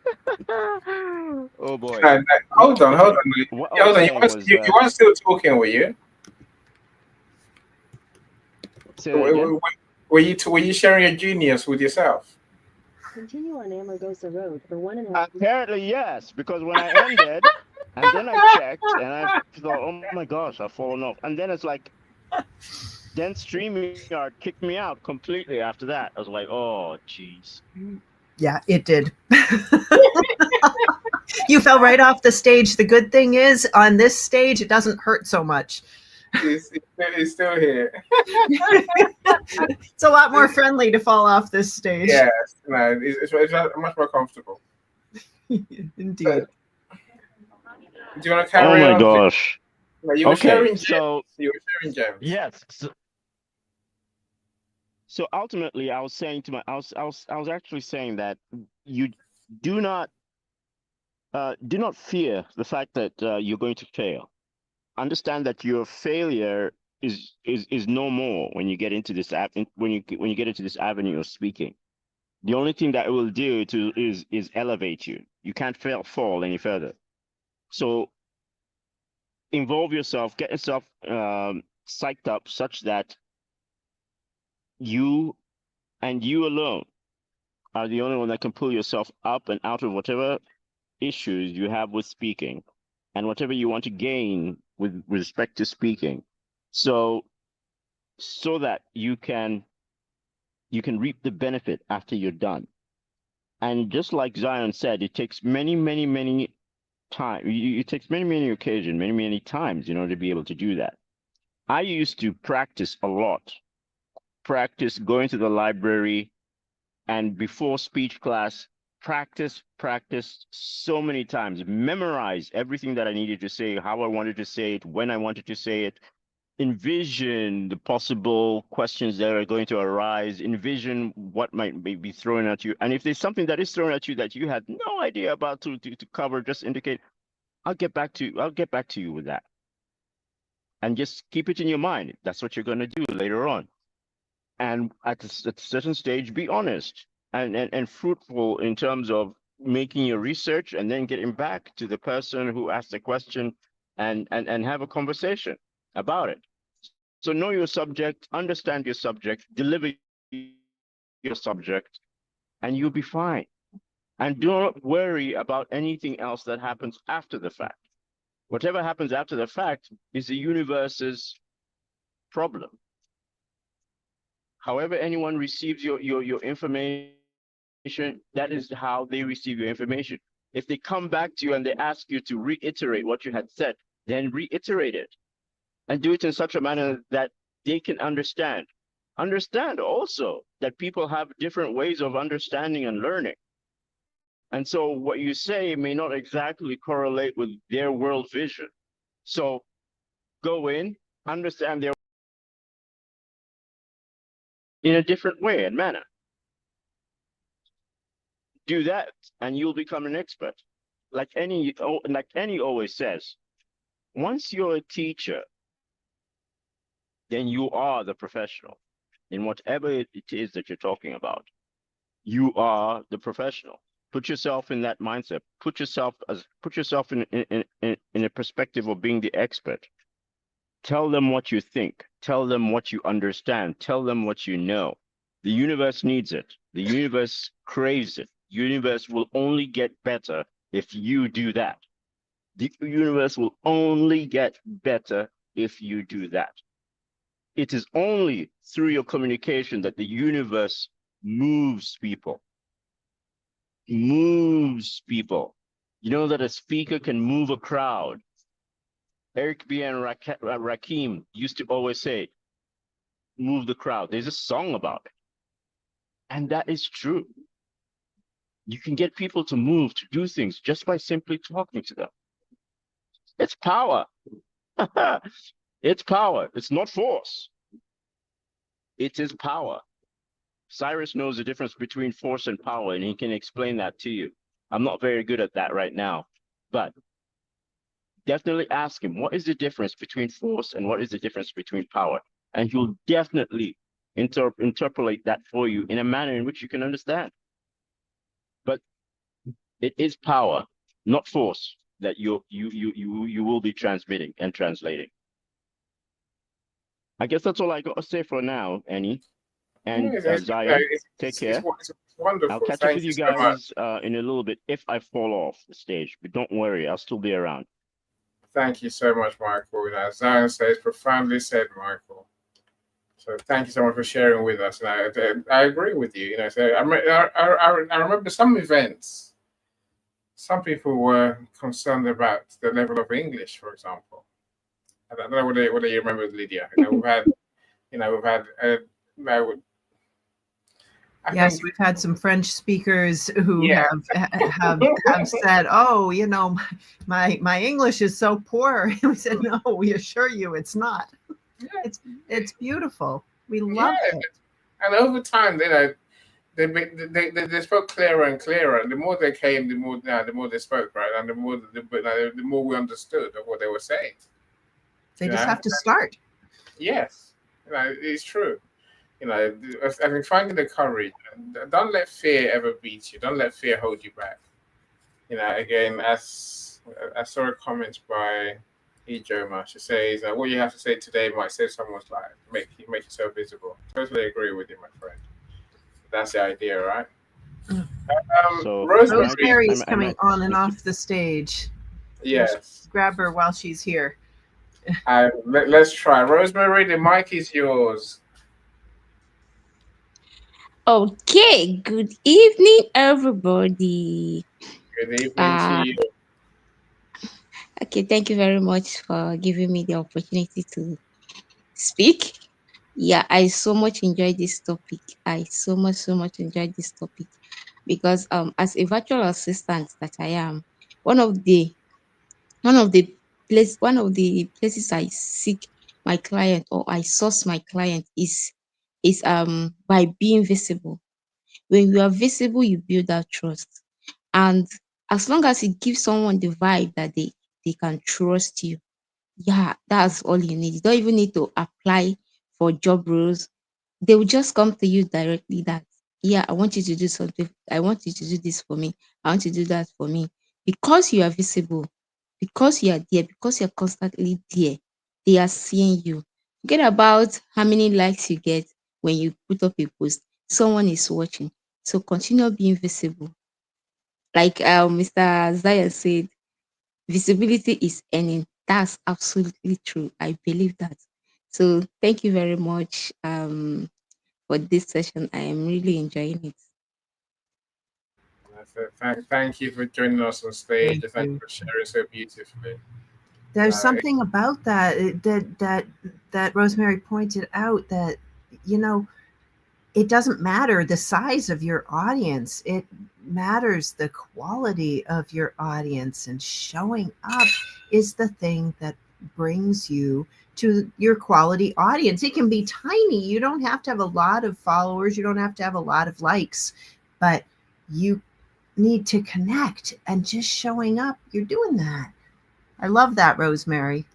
Oh boy. Hold on. Hold on. You weren't still talking, were you? Were you sharing your genius with yourself? Continue on Amargosa Road for 1.5. Apparently, yes, because when I ended, and then I checked, and I thought, oh my gosh, I've fallen off. And then it's like, then StreamYard kicked me out completely after that. I was like, oh, jeez. Yeah, it did. You fell right off the stage. The good thing is, on this stage, it doesn't hurt so much. It's still here. It's a lot more friendly to fall off this stage. Yes, no, it's much more comfortable. Indeed. Do you want to carry on? Oh my gosh. No, you were Okay, sharing gems. so You were sharing gems. yes. So ultimately, I was saying to I was actually saying that you do not fear the fact that you're going to fail. Understand that your failure is no more when you get into this when you get into this avenue of speaking. The only thing that it will do is elevate you. You can't fall any further. So involve yourself, get yourself psyched up such that you and you alone are the only one that can pull yourself up and out of whatever issues you have with speaking and whatever you want to gain with respect to speaking. So that you can reap the benefit after you're done. And just like Zion said, it takes many time. It takes many occasions, many times in order to be able to do that. I used to practice a lot. Practice going to the library and before speech class, practice so many times, memorize everything that I needed to say, how I wanted to say it, when I wanted to say it, envision the possible questions that are going to arise, envision what might be thrown at you. And if there's something that is thrown at you that you had no idea about to cover, just indicate, I'll get back to you with that. And just keep it in your mind. That's what you're going to do later on. And at a certain stage, be honest and fruitful in terms of making your research and then getting back to the person who asked the question and have a conversation about it. So know your subject, understand your subject, deliver your subject, and you'll be fine. And do not worry about anything else that happens after the fact. Whatever happens after the fact is the universe's problem. However anyone receives your information, that is how they receive your information. If they come back to you and they ask you to reiterate what you had said, then reiterate it. And do it in such a manner that they can understand. Understand also that people have different ways of understanding and learning. And so what you say may not exactly correlate with their world vision. So go in, understand their in a different way and manner. Do that and you'll become an expert. Like any always says, once you're a teacher, then you are the professional in whatever it is that you're talking about. You are the professional. Put yourself in that mindset. Put yourself in a perspective of being the expert. Tell them what you think. Tell them what you understand. Tell them what you know. The universe needs it. The universe craves it. The universe will only get better if you do that. The universe will only get better if you do that. It is only through your communication that the universe moves people. Moves people. You know that a speaker can move a crowd. Eric B. and Rakim used to always say, move the crowd. There's a song about it. And that is true. You can get people to move, to do things just by simply talking to them. It's power. It's power. It's not force. It is power. Cyrus knows the difference between force and power, and he can explain that to you. I'm not very good at that right now, but definitely ask him, what is the difference between force and what is the difference between power? And he'll definitely interpolate that for you in a manner in which you can understand. But it is power, not force, that you will be transmitting and translating. I guess that's all I got to say for now, Annie. And Zion, take care. It's wonderful. I'll catch up with you guys in a little bit if I fall off the stage, but don't worry, I'll still be around. Thank you so much, Michael. As Zion says, profoundly said, Michael. So thank you so much for sharing with us. And I agree with you. So I remember some events. Some people were concerned about the level of English, for example. I don't know whether you remember, Lydia. We've had I Yes, think we've had some French speakers who yeah, have said, "Oh, you know, my English is so poor." And we said, "No, we assure you, it's not. yeah, It's beautiful. We love yeah. it." And over time, they spoke clearer and clearer. And the more they came, the more they spoke, right? And the more we understood of what they were saying. They You just know? have to start. Yes, it's true. I mean, finding the courage. Don't let fear ever beat you. Don't let fear hold you back. Again, as I saw a comment by Ijoma, she says, "What you have to say today might save someone's life. Make yourself visible." Totally agree with you, my friend. That's the idea, right? So Rosemary, Rosemary is I coming might on and off the stage. yes. Grab her while she's here. Let's try. Rosemary, the mic is yours. Okay, good evening, everybody. Good evening to you. Okay, thank you very much for giving me the opportunity to speak. Yeah, I so much enjoyed this topic. I so much enjoyed this topic because as a virtual assistant that I am, one of the one of the places I seek my client or I source my client is by being visible. When you are visible, you build that trust. And as long as it gives someone the vibe that they can trust you, yeah, that's all you need. You don't even need to apply for job roles. They will just come to you directly that, yeah, I want you to do something. I want you to do this for me. I want you to do that for me. Because you are visible, because you are there, because you're constantly there, they are seeing you. Forget about how many likes you get when you put up a post. Someone is watching. So continue being visible. Like Mr. Zaya said, visibility is earning. That's absolutely true. I believe that. So thank you very much for this session. I am really enjoying it. Thank you for joining us on stage. Thank Thank you you. for sharing so beautifully. There's Uh, something about that Rosemary pointed out that, you know, it doesn't matter the size of your audience. It matters the quality of your audience, and showing up is the thing that brings you to your quality audience. It can be tiny. You don't have to have a lot of followers. You don't have to have a lot of likes, but you need to connect, and just showing up, you're doing that. I love that, Rosemary.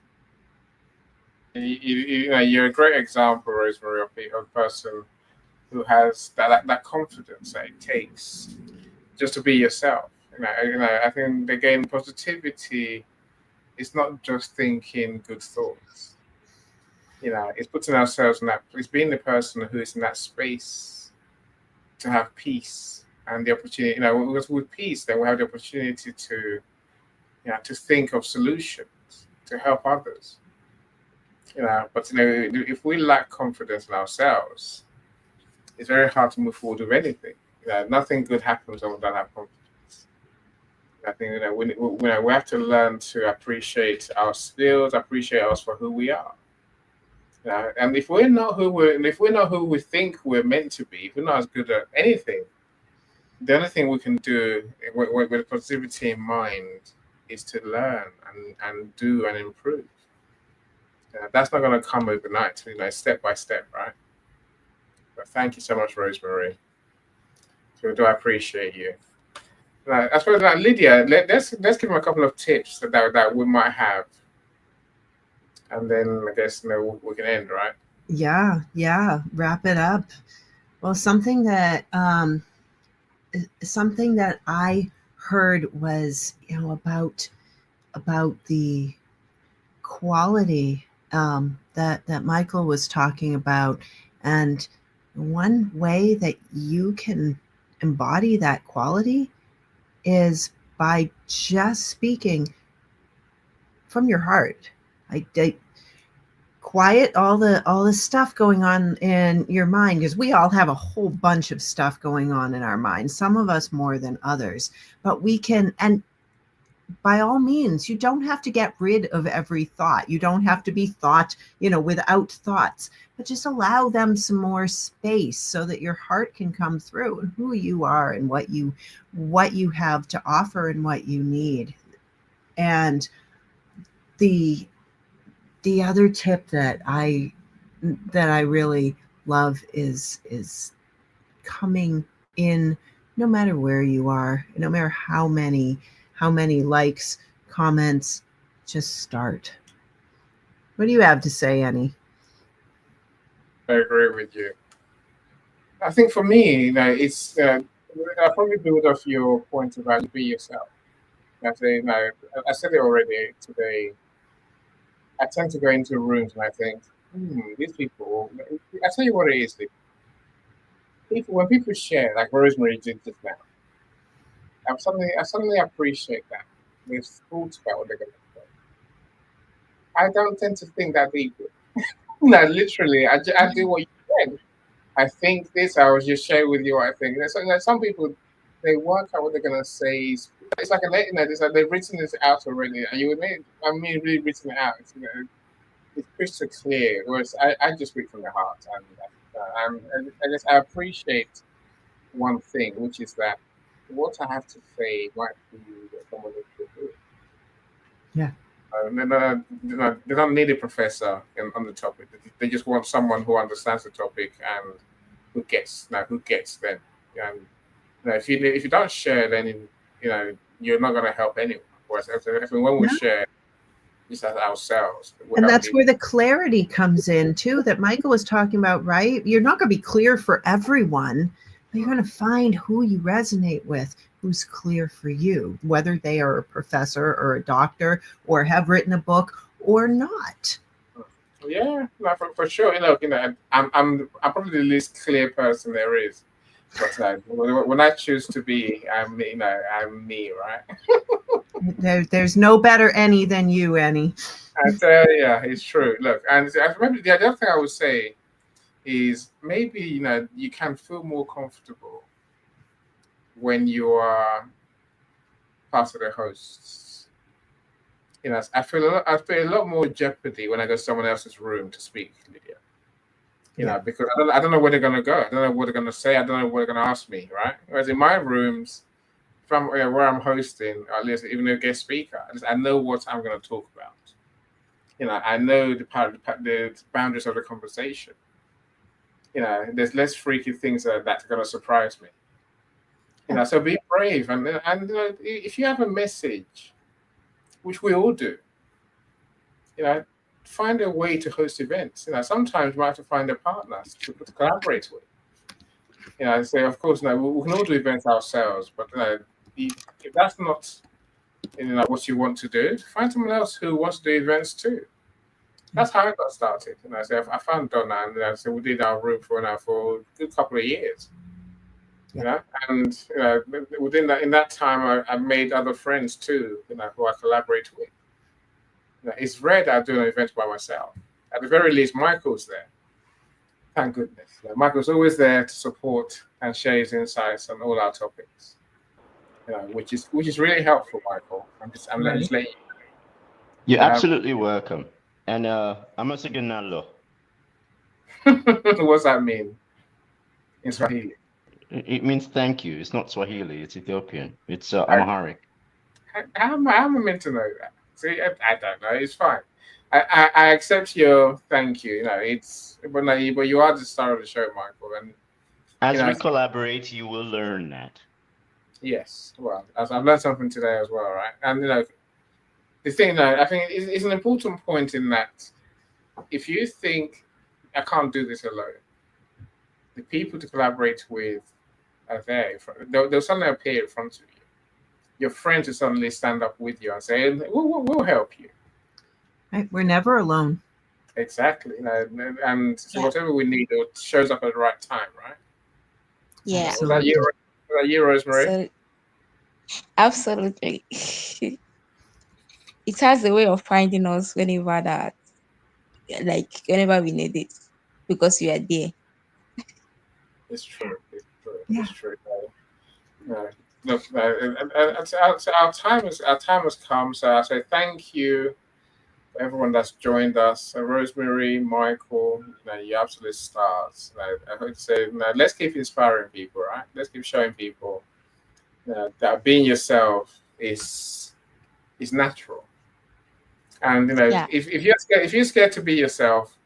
you're a great example, Rosemary, of a person who has that confidence that it takes just to be yourself. I think again, positivity is not just thinking good thoughts. It's putting ourselves in that. It's being the person who is in that space to have peace and the opportunity. With peace, then we have the opportunity to think of solutions to help others. But if we lack confidence in ourselves, it's very hard to move forward with anything. Nothing good happens when we don't have confidence. I think we have to learn to appreciate our skills, appreciate us for who we are. And if we're not who we think we're meant to be, if we're not as good at anything, the only thing we can do with positivity in mind is to learn and do and improve. That's not going to come overnight, step by step, right? But thank you so much, Rosemary. So do I appreciate you. I suppose, Lydia, let's give them a couple of tips that we might have, and then I guess we can end, right? Yeah, wrap it up. Well, something that I heard was, about the quality that Michael was talking about, and one way that you can embody that quality is by just speaking from your heart. I quiet all the stuff going on in your mind, because we all have a whole bunch of stuff going on in our minds, some of us more than others, but we can, and by all means, you don't have to get rid of every thought. You don't have to be thought, without thoughts, but just allow them some more space so that your heart can come through and who you are and what you have to offer and what you need. And the other tip that I really love is coming in no matter where you are, no matter how many likes, comments, just start. What do you have to say, Annie? I agree with you. I think for me, it's I probably build off your point about be yourself. I say, I said it already today. I tend to go into rooms and I think, these people. I tell you what it is. When people share, like Rosemary did just now, I suddenly appreciate that. They've thought about what they're going to say. I don't tend to think that deeply. No, literally, I do what you said. I think this. I was just sharing with you what I think. So, some people, they work out what they're gonna say. It's like it's like they've written this out already, and really written it out. It's crystal clear. Whereas I just read from the heart, and I guess I appreciate one thing, which is that what I have to say might be someone else should do. Yeah. They don't need a professor on the topic. They just want someone who understands the topic and who gets. Who gets then? And if you don't share, then you're not going to help anyone. Whereas when we share, just as ourselves. And that's where the clarity comes in too, that Michael was talking about, right? You're not going to be clear for everyone, but you're going to find who you resonate with, who's clear for you, whether they are a professor or a doctor or have written a book or not. Yeah, for sure. I'm probably the least clear person there is. But when I choose to be, I'm me, right? There's no better Annie than you, Annie. I tell you, it's true. Look, and I remember the other thing I would say is maybe you can feel more comfortable when you are part of the hosts. I feel a lot more jeopardy when I go to someone else's room to speak, Lydia. Because I don't know where they're going to go. I don't know what they're going to say. I don't know what they're going to ask me, right? Whereas in my rooms, from where I'm hosting, or at least even a guest speaker, I know what I'm going to talk about. I know the boundaries of the conversation. There's less freaky things that are going to surprise me. So be brave, and if you have a message, which we all do, find a way to host events. Sometimes you might have to find a partner to collaborate with. So of course, we can all do events ourselves, but if that's not what you want to do, find someone else who wants to do events too. That's how I got started. So I found Donna, and so we did our room for a good couple of years. And within that time, I made other friends too, who I collaborate with. It's rare that I do an event by myself. At the very least, Michael's there. Thank goodness. Michael's always there to support and share his insights on all our topics. Which is really helpful, Michael. I'm just letting you know. You're absolutely welcome. And I'm a signalo. What's that mean in Swahili? It means thank you. It's not Swahili. It's Ethiopian. It's Amharic. How am I meant to know that? See, I don't know. It's fine. I accept your thank you. But you are the star of the show, Michael. And as we collaborate, you will learn that. Yes. Well, I've learned something today as well, right? And the thing, I think it's an important point in that if you think I can't do this alone, the people to collaborate with are there. They'll suddenly appear in front of you. Your friends will suddenly stand up with you and say, "We'll help you." Right. We're never alone. Exactly. And so whatever we need, it shows up at the right time, right? Yeah. Was that you, Rosemary? Absolutely. It has a way of finding us whenever we need it, because we are there. It's true. It's true. Yeah. It's true. look, our time has come. So I say thank you for everyone that's joined us. So Rosemary, Michael, you absolute stars. I hope to say, let's keep inspiring people, right? Let's keep showing people that being yourself is natural. And Yeah. if you're scared to be yourself,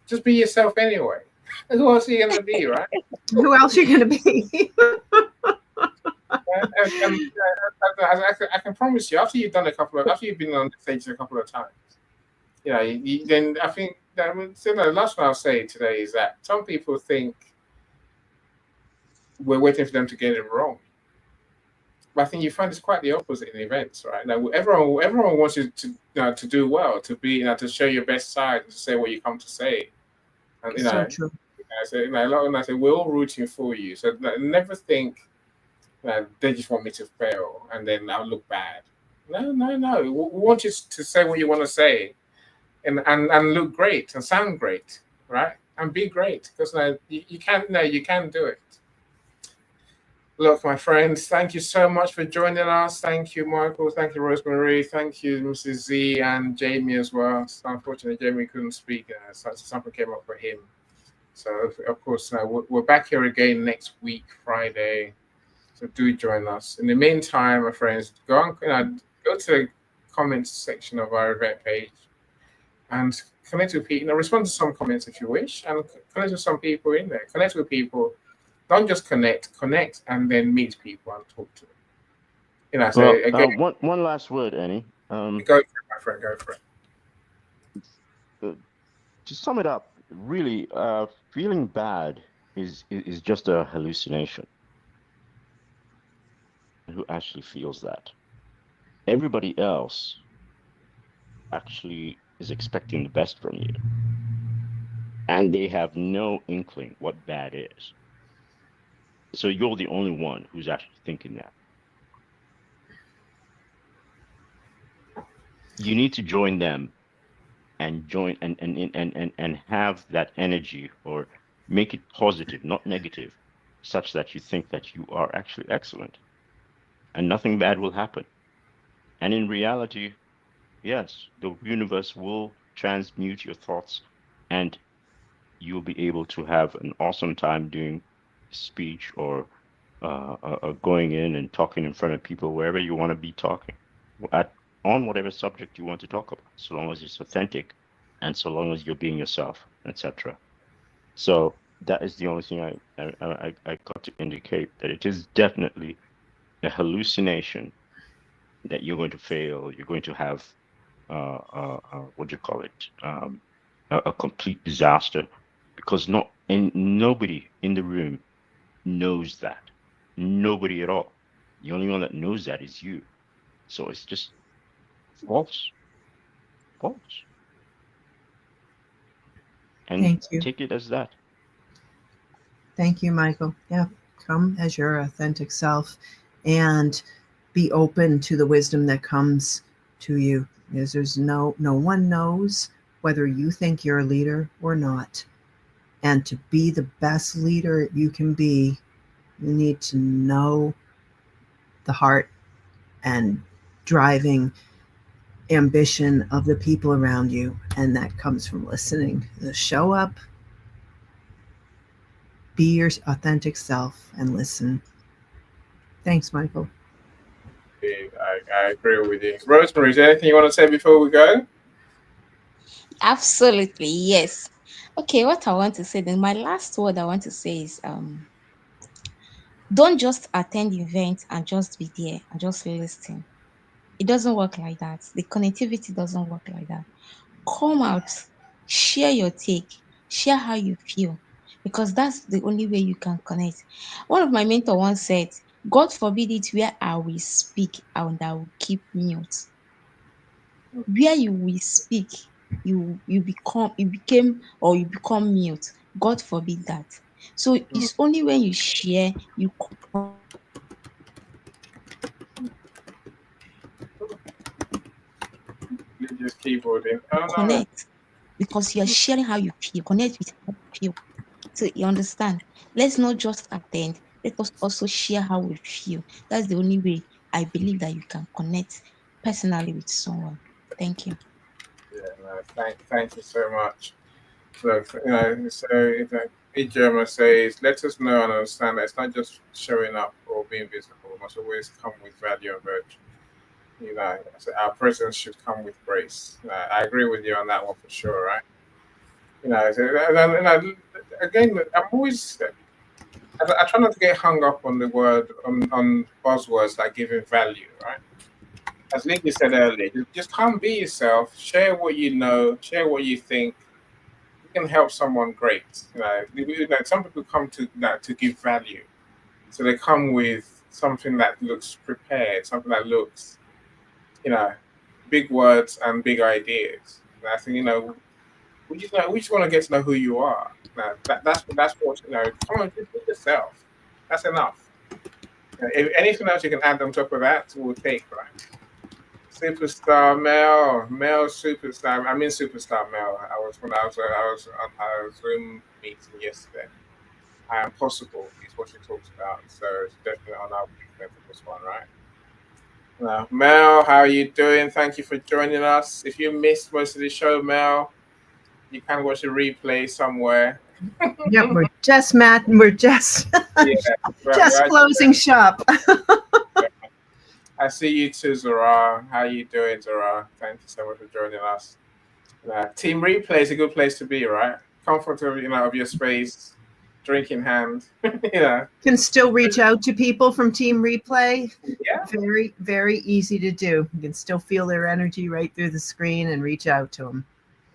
just be yourself anyway. Who else are you gonna be, right? Who else are you going to be? I can promise you, after after you've been on the stage a couple of times, then I think that the last one I'll say today is that some people think we're waiting for them to get it wrong. But I think you find it's quite the opposite in events, right? Now, everyone wants you to do well, to be, to show your best side, to say what you come to say, and So true. I say we're all rooting for you. So never think that they just want me to fail and then I'll look bad. No. We want you to say what you want to say, and look great and sound great, right? And be great, because you can do it. Look, my friends, thank you so much for joining us. Thank you, Michael. Thank you, Rosemary. Thank you, Mrs. Z and Jamie as well. So unfortunately, Jamie couldn't speak. Something came up for him. So, of course, we're back here again next week, Friday. So do join us. In the meantime, my friends, go to the comments section of our event page and connect with people. Respond to some comments if you wish, and connect with some people in there. Connect with people. Don't just connect, and then meet people and talk to them. So again, one last word, Annie. go for it, my friend. Go for it. To sum it up, really, feeling bad is just a hallucination. Who actually feels that? Everybody else actually is expecting the best from you, and they have no inkling what bad is. So you're the only one who's actually thinking that. You need to join them and join and have that energy, or make it positive, not negative, such that you think that you are actually excellent and nothing bad will happen. And in reality, yes, the universe will transmute your thoughts and you'll be able to have an awesome time doing speech or going in and talking in front of people, wherever you want to be talking on whatever subject you want to talk about, so long as it's authentic and so long as you're being yourself, etc. So that is the only thing I got to indicate, that it is definitely a hallucination, that you're going to fail, you're going to have what do you call it, a complete disaster, because nobody in the room knows that. Nobody at all. The only one that knows that is you. So it's just false. And Thank you. take it as that. Thank you, Michael. Yeah, come as your authentic self and be open to the wisdom that comes to you. Because there's no one knows whether you think you're a leader or not. And to be the best leader you can be, you need to know the heart and driving ambition of the people around you. And that comes from listening. Show up, be your authentic self, and listen. Thanks, Michael. I agree with you. Rosemary, is there anything you want to say before we go? Absolutely, yes. Okay, what I want to say then, my last word I want to say is don't just attend events and just be there and just listen. It doesn't work like that. The connectivity doesn't work like that. Come out, share your take, share how you feel, because that's the only way you can connect. One of my mentors once said, God forbid it where I will speak and I will keep mute. Where you will speak, you become mute. God forbid that. So it's only when you share, you Just keyboarding. connect, because you're sharing how you feel. Connect with how you feel. So you understand. Let's not just attend. let us also share how we feel. That's the only way I believe that you can connect personally with someone. Thank you. Yeah, no, thank you so much. Look, so Ijoma says, let us know and understand that it's not just showing up or being visible. It must always come with value and virtue. So our presence should come with grace. I agree with you on that one for sure, right? Again, I'm always, I try not to get hung up on the word, on buzzwords like giving value, right? As Lindsay said earlier, just come be yourself, share what you know, share what you think. You can help someone great. Some people come to give value. So they come with something that looks prepared, something that looks, big words and big ideas. And I think, we just want to get to know who you are. That's what, come on, just be yourself. That's enough. If anything else you can add on top of that, we'll take, right? Superstar Mel superstar. I mean superstar Mel. I was on a Zoom meeting yesterday. I am possible is what she talks about. So it's definitely on our weekend for this one, right? Mel, how are you doing? Thank you for joining us. If you missed most of the show, Mel, you can watch a replay somewhere. Yep, we're just just closing shop. I see you too, Zara. How you doing, Zara? Thank you so much for joining us. Team Replay is a good place to be, right? Comfortable, of your space, drink in hand. Can still reach out to people from Team Replay. Yeah. Very, very easy to do. You can still feel their energy right through the screen and reach out to them.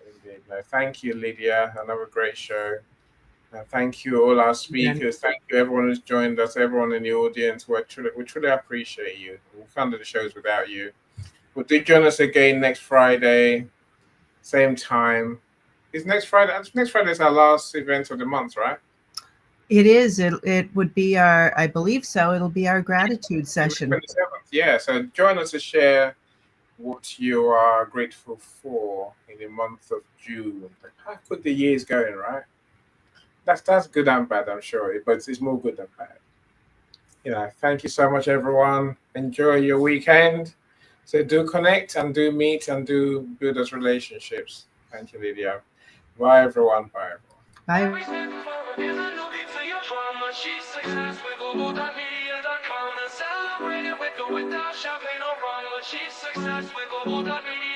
Indeed. No, thank you, Lydia. Another great show. Thank you, all our speakers. Thank you, everyone who's joined us, everyone in the audience. We truly appreciate you. We can't do the shows without you. But do join us again next Friday, same time. Next Friday is our last event of the month, right? It is. It would be our, I believe so. It'll be our gratitude session. 27th. Yeah, so join us to share what you are grateful for in the month of June. How good the year is going, right? That's good and bad, I'm sure, but it's more good than bad. Thank you so much, everyone. Enjoy your weekend. So do connect and do meet and do build those relationships. Thank you, Lydia. Bye, everyone. Bye, everyone. Bye.